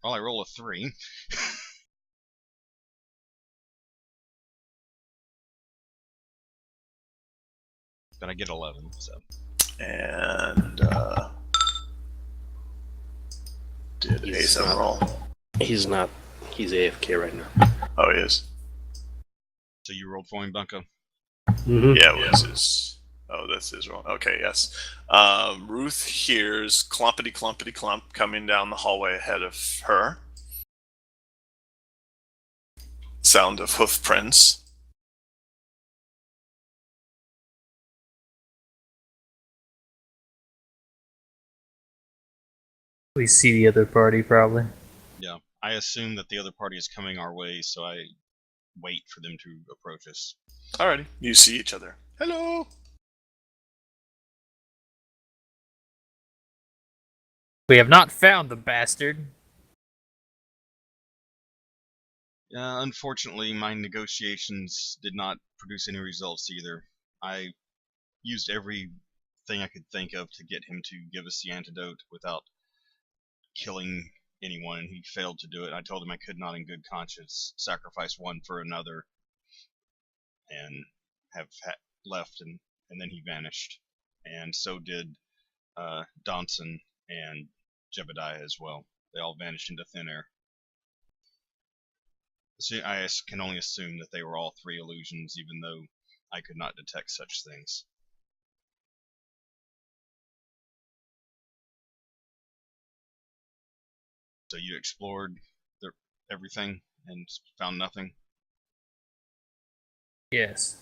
Well, I roll a 3. But I get 11, so. And, did He's Azen not- roll? He's not. He's AFK right now. Oh, he is. So you rolled for him, Bunko? Mm-hmm. Yeah, it was his. Oh, that's his roll. Okay, yes. Ruth hears clumpity clumpity clump coming down the hallway ahead of her. Sound of hoof prints. We see the other party probably. Yeah. I assume that the other party is coming our way, so I wait for them to approach us. Alrighty, you see each other. Hello. We have not found the bastard. Unfortunately, my negotiations did not produce any results either. I used everything I could think of to get him to give us the antidote without killing anyone, and he failed to do it. I told him I could not in good conscience sacrifice one for another and have left, and then he vanished. And so did Donson and Jebediah as well. They all vanished into thin air. So I can only assume that they were all 3 illusions, even though I could not detect such things. So you explored everything and found nothing? Yes.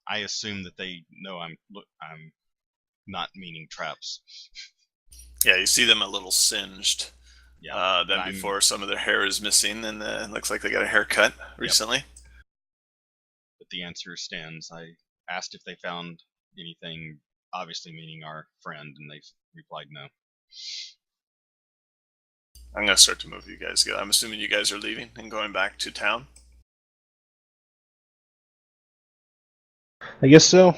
I assume that they know I'm not meaning traps. Yeah, you see them a little singed. Yeah. Then before some of their hair is missing, and it looks like they got a haircut recently. But the answer stands. I asked if they found anything, obviously meaning our friend, and they replied no. I'm gonna start to move you guys. I'm assuming you guys are leaving and going back to town. I guess so.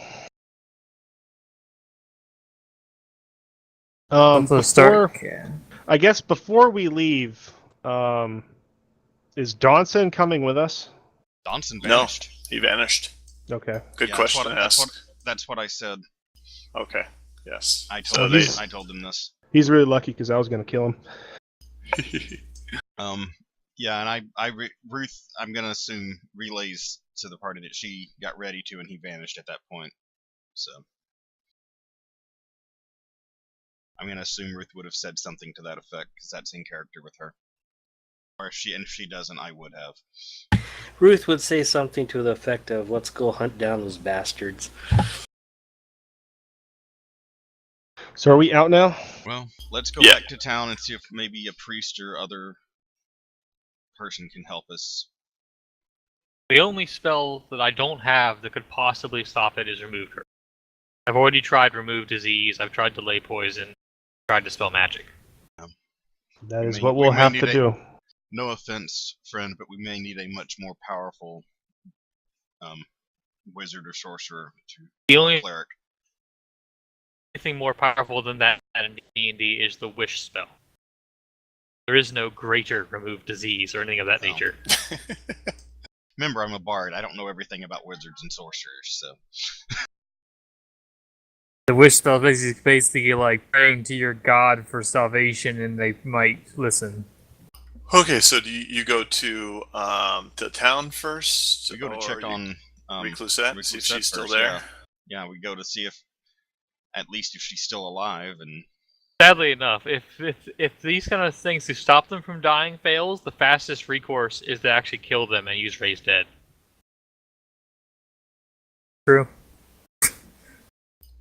Let's start. I guess before we leave, is Donson coming with us? Donson vanished. No, he vanished. Okay. Good Yeah, question to ask. That's what I said. Okay. Yes. I So told them this. He's really lucky because I was going to kill him. Yeah, and Ruth, I'm gonna assume relays to the party that she got ready to, and he vanished at that point. So I'm gonna assume Ruth would have said something to that effect because that's in character with her. Or if she doesn't, I would have. Ruth would say something to the effect of, "Let's go hunt down those bastards." So are we out now? Well, let's go Yeah. back to town and see if maybe a priest or other person can help us. The only spell that I don't have that could possibly stop it is Remove Curse. I've already tried Remove Disease, I've tried Delay Poison, tried Dispel Magic. Yeah. That We is may- what we we'll may have need to a- do. No offense, friend, but we may need a much more powerful wizard or sorcerer to The only cleric. thing more powerful than that in D&D is the wish spell. There is no greater remove disease or anything of that Oh. nature. Remember, I'm a bard. I don't know everything about wizards and sorcerers, so The wish spell is basically like praying to your god for salvation, and they might listen. Okay, so do you go to the town first? we go to or check you- on Reclusette, see if Reclusette she's still first, there. Yeah, we go to see if she's still alive, and Sadly enough, if these kind of things to stop them from dying fails, the fastest recourse is to actually kill them and use Raise Dead. True.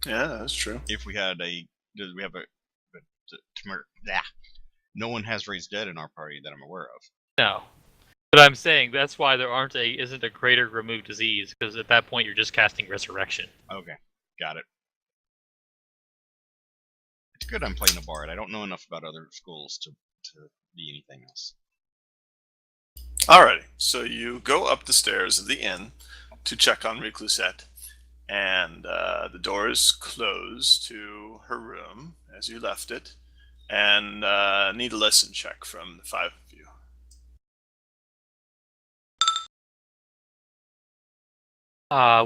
Yeah, that's true. if we had no one has raised dead in our party that I'm aware of. No. But I'm saying that's why there isn't a greater remove disease, because at that point you're just casting resurrection. Okay, got it. It's good I'm playing a bard. I don't know enough about other schools to be anything else. Alrighty, so you go up the stairs of the inn to check on Reclusette, and the door is closed to her room as you left it, and need a lesson check from the 5 of you.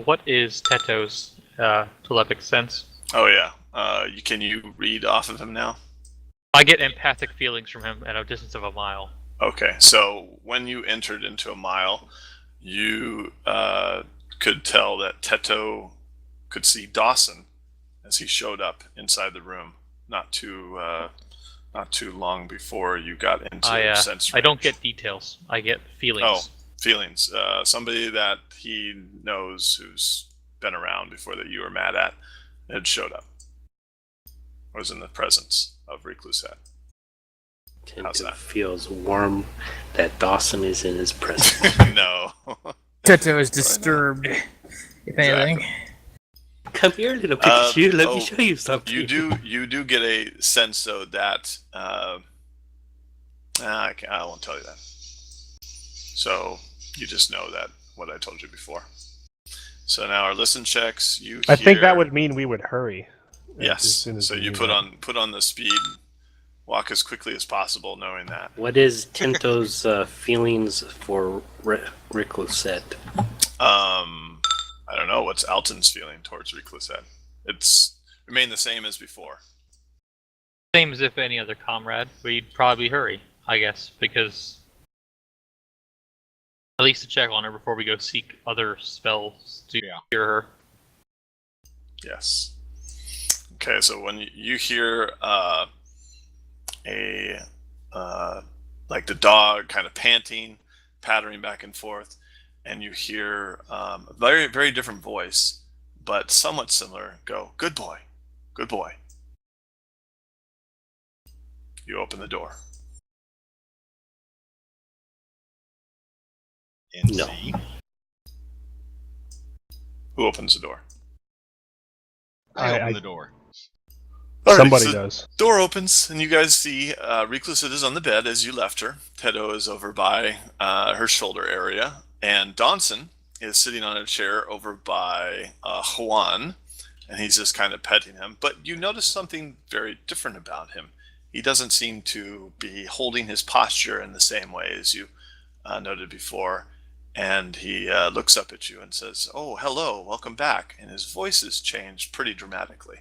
What is Teto's telepathic sense? Oh yeah, can you read off of him now? I get empathic feelings from him at a distance of a mile. Okay, so when you entered into a mile, you could tell that Teto could see Dawson as he showed up inside the room not too long before you got into sense range. I don't get details. I get feelings. Oh, feelings. Somebody that he knows who's been around before that you were mad at had showed up. Was in the presence of Reclusette. How's Tento that? feels warm that Dawson is in his presence. No. Teto is disturbed, if anything. Come here, little Pikachu. Let me show you something. You do get a sense though that I won't tell you that. So you just know that what I told you before. So now our listen checks. I think that would mean we would hurry. Yes. as soon as So we you knew put that. on the speed, walk as quickly as possible, knowing that. What is Tento's feelings for Reclusette? I don't know what's Alton's feeling towards Reclusette. It's remained the same as before. Same as if any other comrade. We'd probably hurry, I guess, because at least to check on her before we go seek other spells to cure her. Yes. Okay, so when you hear like the dog kind of panting, pattering back and forth, and you hear a very, very different voice, but somewhat similar, go, "Good boy, good boy." You open the door. And No. see, Who opens the door? I open I- the door. Alright, Somebody so does. Door opens, and you guys see Reclusette is on the bed as you left her. Teto is over by her shoulder area, and Donson is sitting on a chair over by Juan, and he's just kind of petting him. But you notice something very different about him. He doesn't seem to be holding his posture in the same way as you noted before, and he looks up at you and says, "Oh, hello, welcome back," and his voice has changed pretty dramatically.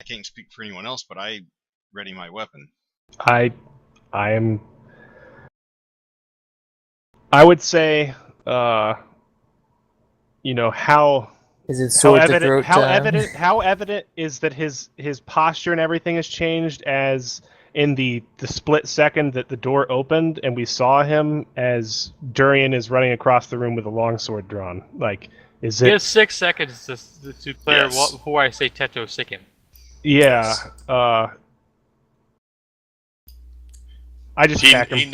I can't speak for anyone else, but I ready my weapon. I would say, how Is it sword to throat time? how evident is that his posture and everything has changed as in the split second that the door opened and we saw him as Durian is running across the room with a longsword drawn. Like, is He it? has 6 seconds to clear Yes. before I say Teto sick him. Yeah. Yes. I just attack him. He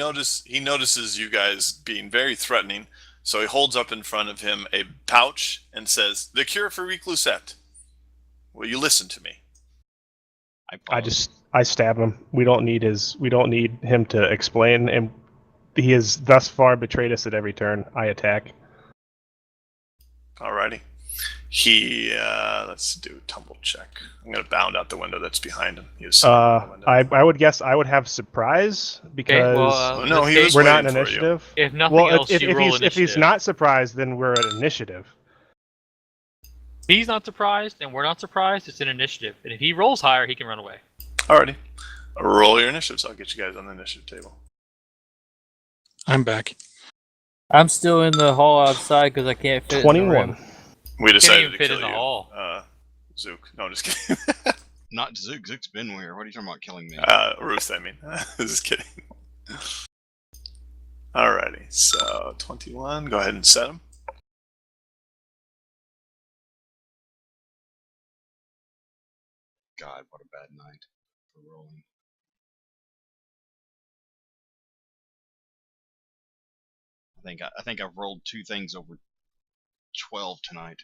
notices you guys being very threatening, so he holds up in front of him a pouch and says, "The cure for Reclusette. Will you listen to me?" I stab him. We don't need him to explain, and he has thus far betrayed us at every turn. I attack. Alrighty. He let's do a tumble check. I'm gonna bound out the window that's behind him. He was sitting in the window. I would guess I would have surprise because Well, no, he was we're not in waiting for you. initiative. If nothing Well, else, if you roll he's initiative. not surprised, then we're at initiative. If he's not surprised and we're not surprised, it's an initiative. And if he rolls higher, he can run away. Alrighty. Roll your initiatives. I'll get you guys on the initiative table. I'm back. I'm still in the hall outside because I can't fit. In the 21. room. We decided even to fit kill in the you. hall. Zook. No, I'm just kidding. Not Zook. Zook's been here. What are you talking about killing me? Ruth, I mean. Just kidding. Alrighty. So, 21. Go ahead and set him. God, what a bad night for rolling. I think I've rolled 2 things over 12 tonight.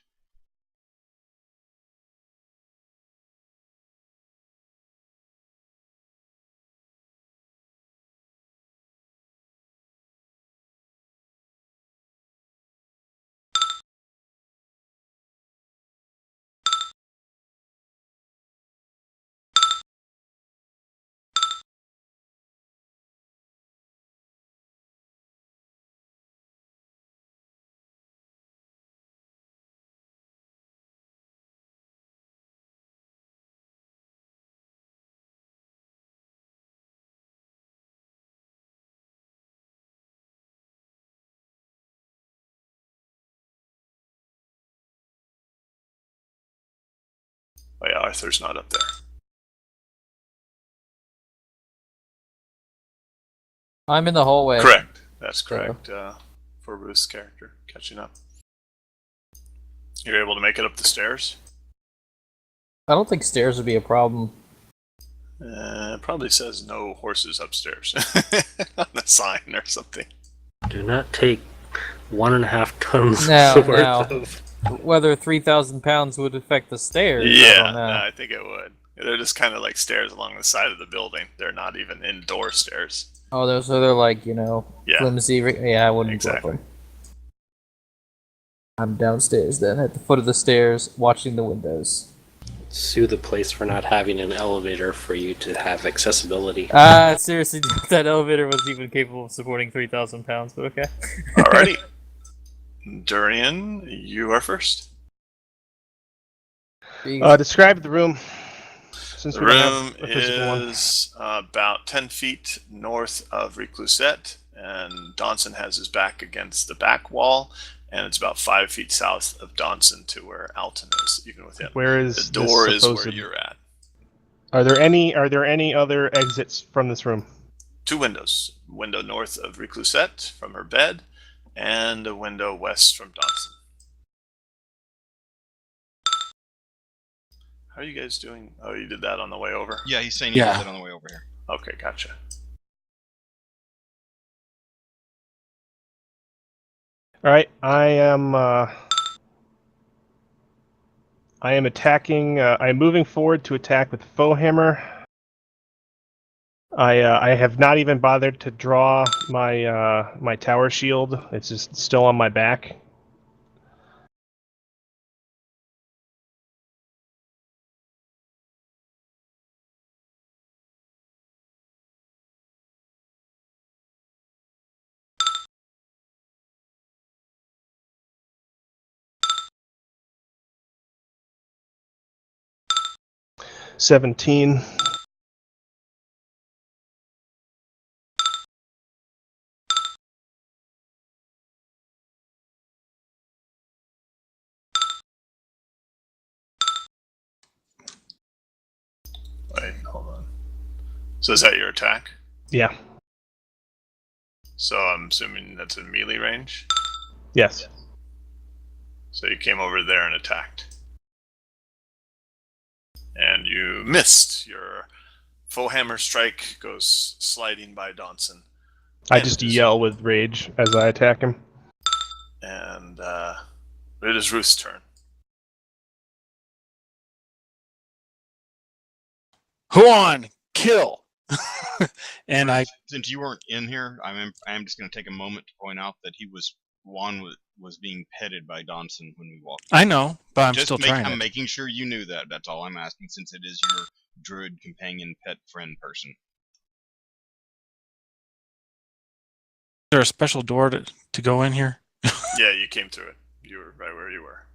Oh yeah, Arthur's not up there. I'm in the hallway. Correct. That's correct. For Ruth's character, catching up. You're able to make it up the stairs? I don't think stairs would be a problem. It probably says no horses upstairs on the sign or something. Do not take 1.5 tons No, worth no. of. Whether 3,000 pounds would affect the stairs, I Yeah, don't know. no, I think it would. They're just kind of like stairs along the side of the building. They're not even indoor stairs. Oh, they're like, Yeah. flimsy. Yeah, I wouldn't Exactly. go for them. I'm downstairs then, at the foot of the stairs, watching the windows. Sue the place for not having an elevator for you to have accessibility. Seriously, that elevator was even capable of supporting 3,000 pounds, but okay. Alrighty. Durian, you are first. Describe the room. Since The we don't room have a physical one. is about 10 feet north of Reclusette, and Donson has his back against the back wall, and it's about 5 feet south of Donson to where Alton is, even with him. Where is The door this is supposed where you're at. Are there any other exits from this room? 2 windows. Window north of Reclusette from her bed, and a window west from Donson. How are you guys doing? Oh, you did that on the way over? Yeah, he's saying he Yeah. did that on the way over here. Okay, gotcha. All right, I am attacking. I'm moving forward to attack with foe hammer. I have not even bothered to draw my my tower shield. It's just still on my back. $17. Wait, hold on. So is that your attack? Yeah. So I'm assuming that's in melee range? Yes. So you came over there and attacked. And you missed. Your full hammer strike goes sliding by Donson. I And just it is- yell with rage as I attack him. And it is Ruth's turn. Huan, kill. And I since you weren't in here, I'm just going to take a moment to point out that Juan was being petted by Donson when we walked. I know, but I'm still trying I'm it. making sure you knew that. That's all I'm asking, since it is your druid companion pet friend person. Is there a special door to go in here? Yeah, you came through it. You were right where you were.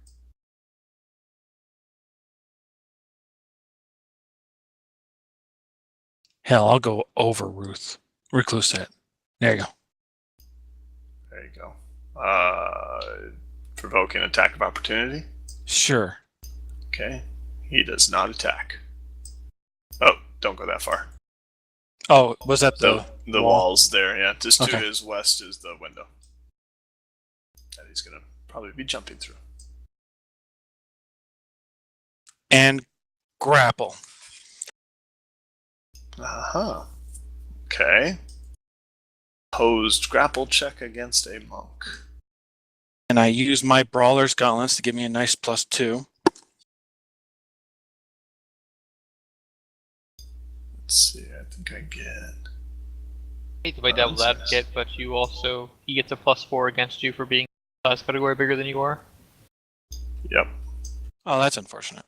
Hell, I'll go over Ruth. Reclusette. There you go. There you go. Provoking attack of opportunity. Sure. Okay. He does not attack. Oh, don't go that far. Oh, was that the wall? Walls there? Yeah, just to his west is the window that he's gonna probably be jumping through. And grapple. Okay. Opposed grapple check against a monk. And I use my Brawler's Gauntlets to give me a nice +2. Let's see, I think I get... I hate to play devil's advocate, but he gets a +4 against you for being a size category bigger than you are. Yep. Oh, that's unfortunate.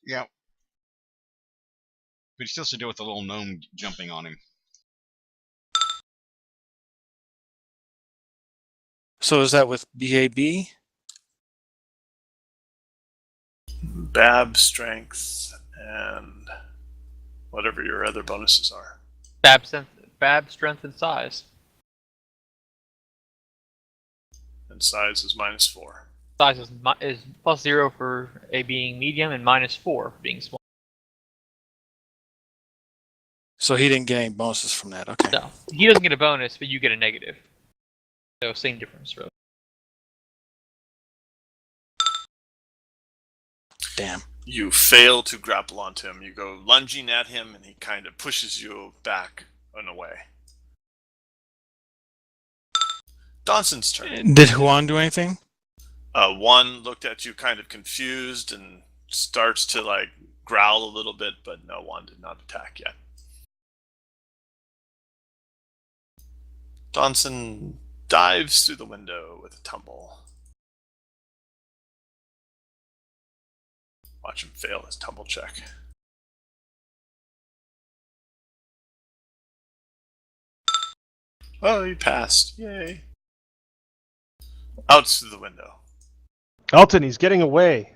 Yeah. But he still has to deal with the little gnome jumping on him. So is that with BAB? Bab, strength, and whatever your other bonuses are. Bab, strength, and size. And size is -4. Size is +0 for a being medium and -4 for being small. So he didn't get any bonuses from that. Okay. No, he doesn't get a bonus, but you get a negative. So same difference, really. Damn. You fail to grapple onto him. You go lunging at him, and he kind of pushes you back and away. Donson's turn. Did Huan do anything? One looked at you kind of confused and starts to growl a little bit, but no, one did not attack yet. Donson dives through the window with a tumble. Watch him fail his tumble check. Oh, he passed. Yay. Out through the window. Alton, he's getting away.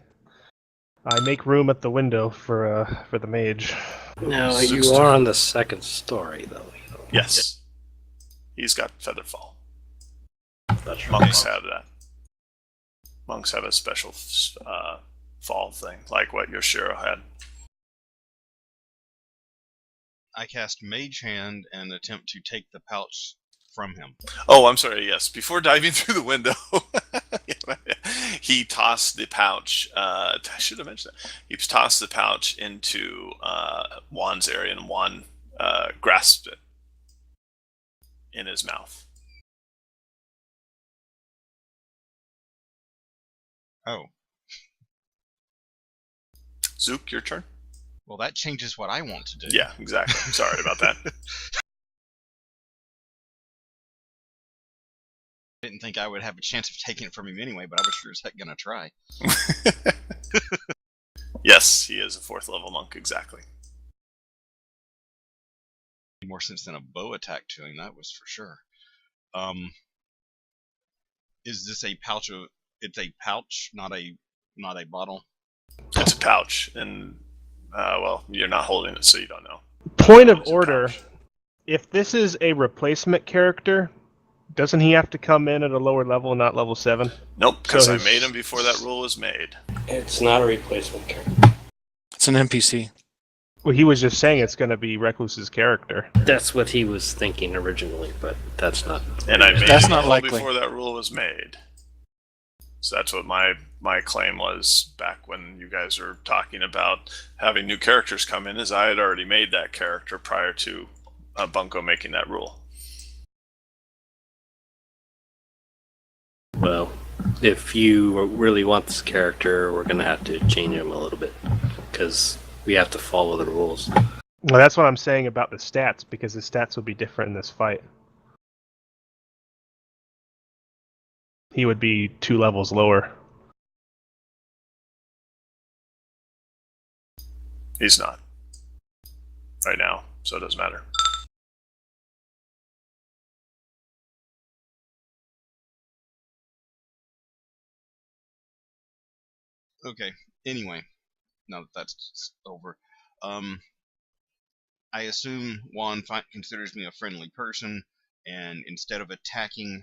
I make room at the window for the mage. No, you are on the second story, though. Yes. He's got feather fall. That's right. Monks have that. Monks have a special fall thing, like what Yoshiro had. I cast Mage Hand and attempt to take the pouch from him. Oh, I'm sorry, yes. Before diving through the window, he tossed the pouch. I should have mentioned that. He tossed the pouch into Juan's area, and Juan grasped it in his mouth. Oh. Zook, your turn. Well, that changes what I want to do. Yeah, exactly. Sorry about that. I didn't think I would have a chance of taking it from him anyway, but I was sure as heck gonna try. Yes, he is a 4th level monk, exactly. More sense than a bow attack to him, that was for sure. Is this a pouch? It's a pouch, not a bottle. It's a pouch, and well, you're not holding it, so you don't know. Point of It's a order: pouch. if this is a replacement character, doesn't he have to come in at a lower level, not level 7? Nope, because So I his- made him before that rule was made. It's not a replacement character. It's an NPC. Well, he was just saying it's going to be Recluse's character. That's what he was thinking originally, but that's not. And I made That's him not well likely. before that rule was made. So that's what my claim was back when you guys were talking about having new characters come in, is I had already made that character prior to Bunko making that rule. Well, if you really want this character, we're going to have to change him a little bit. Because We have to follow the rules. Well, that's what I'm saying about the stats, because the stats will be different in this fight. He would be 2 levels lower. He's not. Right now, so it doesn't matter. Okay. Anyway, now that that's over, I assume Juan considers me a friendly person, and instead of attacking,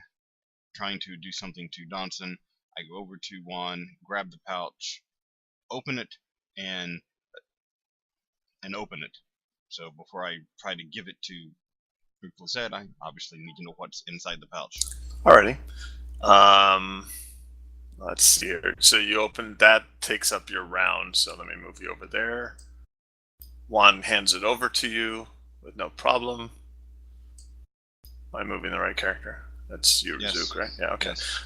trying to do something to Donson, I go over to Juan, grab the pouch, open it, and open it. So before I try to give it to Reclusette, I obviously need to know what's inside the pouch. Alrighty. Let's see here. So you open that, takes up your round. So let me move you over there. Juan hands it over to you with no problem. Am I moving the right character? That's you, Yes. Zook, right? Yeah, okay. Yes.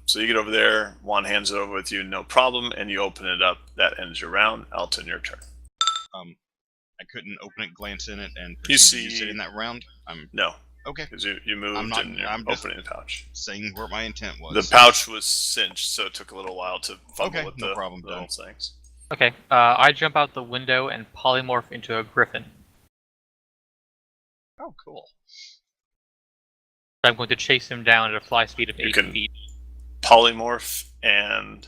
So you get over there, Juan hands it over with you, no problem, and you open it up. That ends your round. Alton, your turn. I couldn't open it, glance in it, and You proceed to use see- it in that round. No, Okay. because you moved I'm not- and you're I'm just- opening the pouch. Saying what my intent was. The pouch was cinched, so it took a little while to fumble Okay, with no the problem, little done. things. Okay, I jump out the window and polymorph into a griffin. Oh, cool. I'm going to chase him down at a fly speed of You 8 can- feet. Polymorph and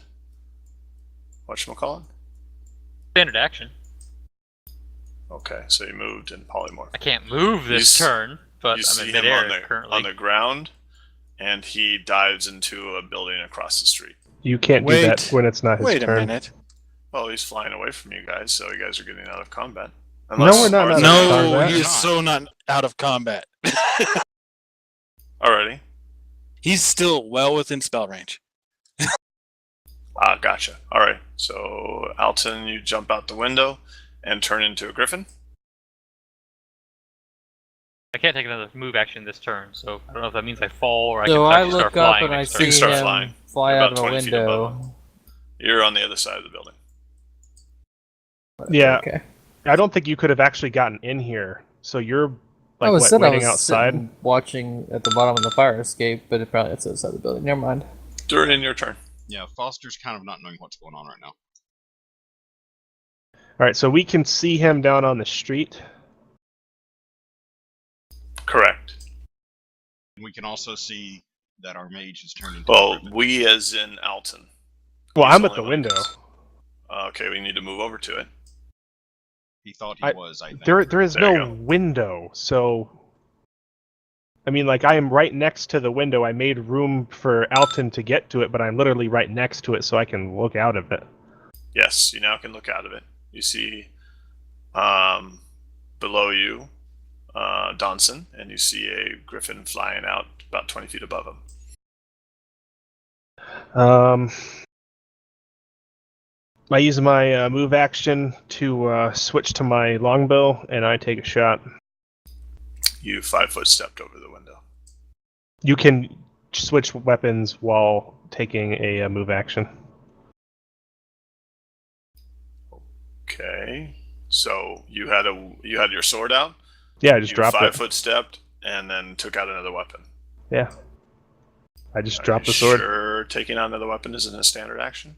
whatchamacallit? Standard action. Okay, so you moved and polymorph. I can't move this You s- turn, but You I'm see in him midair currently. on the ground, and he dives into a building across the street. You can't do that Wait. when it's not his Wait a turn. minute. Well, he's flying away from you guys, so you guys are getting out of combat. we're not Arthur- out of No, combat. he You're is not. so not out of combat. Alrighty. He's still well within spell range. Gotcha. Alright, so Alton, you jump out the window and turn into a griffin. I can't take another move action this turn, so I don't know if that means I fall or I So can I actually start look up flying and I next see turn. You can start him flying. fly You're out about of a 20 feet above window. You're on the other side of the building. Yeah, Okay. I don't think you could have actually gotten in here. So you're I like was what, said I waiting was outside. sitting watching at the bottom of the fire escape, but it probably that's outside the building. Never mind. During your turn. Yeah, Foster's kind of not knowing what's going on right now. All right, so we can see him down on the street. Correct. We can also see that our mage has turned into a Well, griffin. we as in Alton. Well, He's I'm at only the one window. of us. Okay, we need to move over to it. He thought he I- was, I think. There is There you no go. window, so I mean, like I am right next to the window. I made room for Alton to get to it, but I'm literally right next to it, so I can look out of it. Yes, you now can look out of it. You see below you Donson, and you see a griffin flying out about 20 feet above him. I use my move action to switch to my longbow, and I take a shot. You 5-foot stepped over the window. You can switch weapons while taking a move action. Okay, so you had your sword out. Yeah, I just You dropped it. 5-foot stepped and then took out another weapon. Yeah. I just Are dropped you the sword. Sure, taking out another weapon isn't a standard action.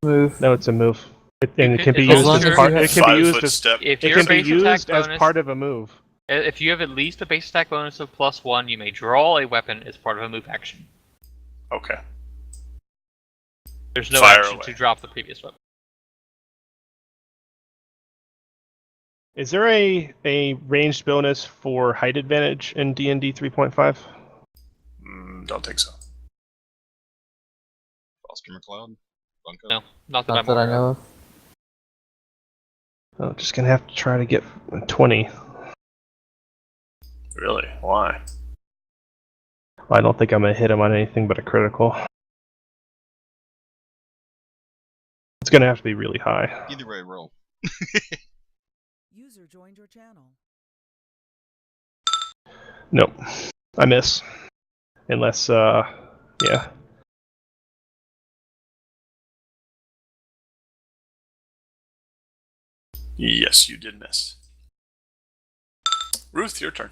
Move. No, it's a move. And it can be As used long as as part. you It have can be used 5-foot as. step. If It your can be base attack used as bonus, part of a move. if you have at least a base attack bonus of +1, you may draw a weapon as part of a move action. Okay. There's no Fire action away. to drop the previous weapon. Is there a ranged bonus for height advantage in D&D 3.5? Don't think so. Foster McLeod? Bunko? No, not that Not I'm that I aware know of. of. I'm just gonna have to try to get 20. Really? Why? I don't think I'm gonna hit him on anything but a critical. It's gonna have to be really high. Either way, roll. User joined your channel. Nope. I miss. Unless, yeah. Yes, you did miss. Ruth, your turn.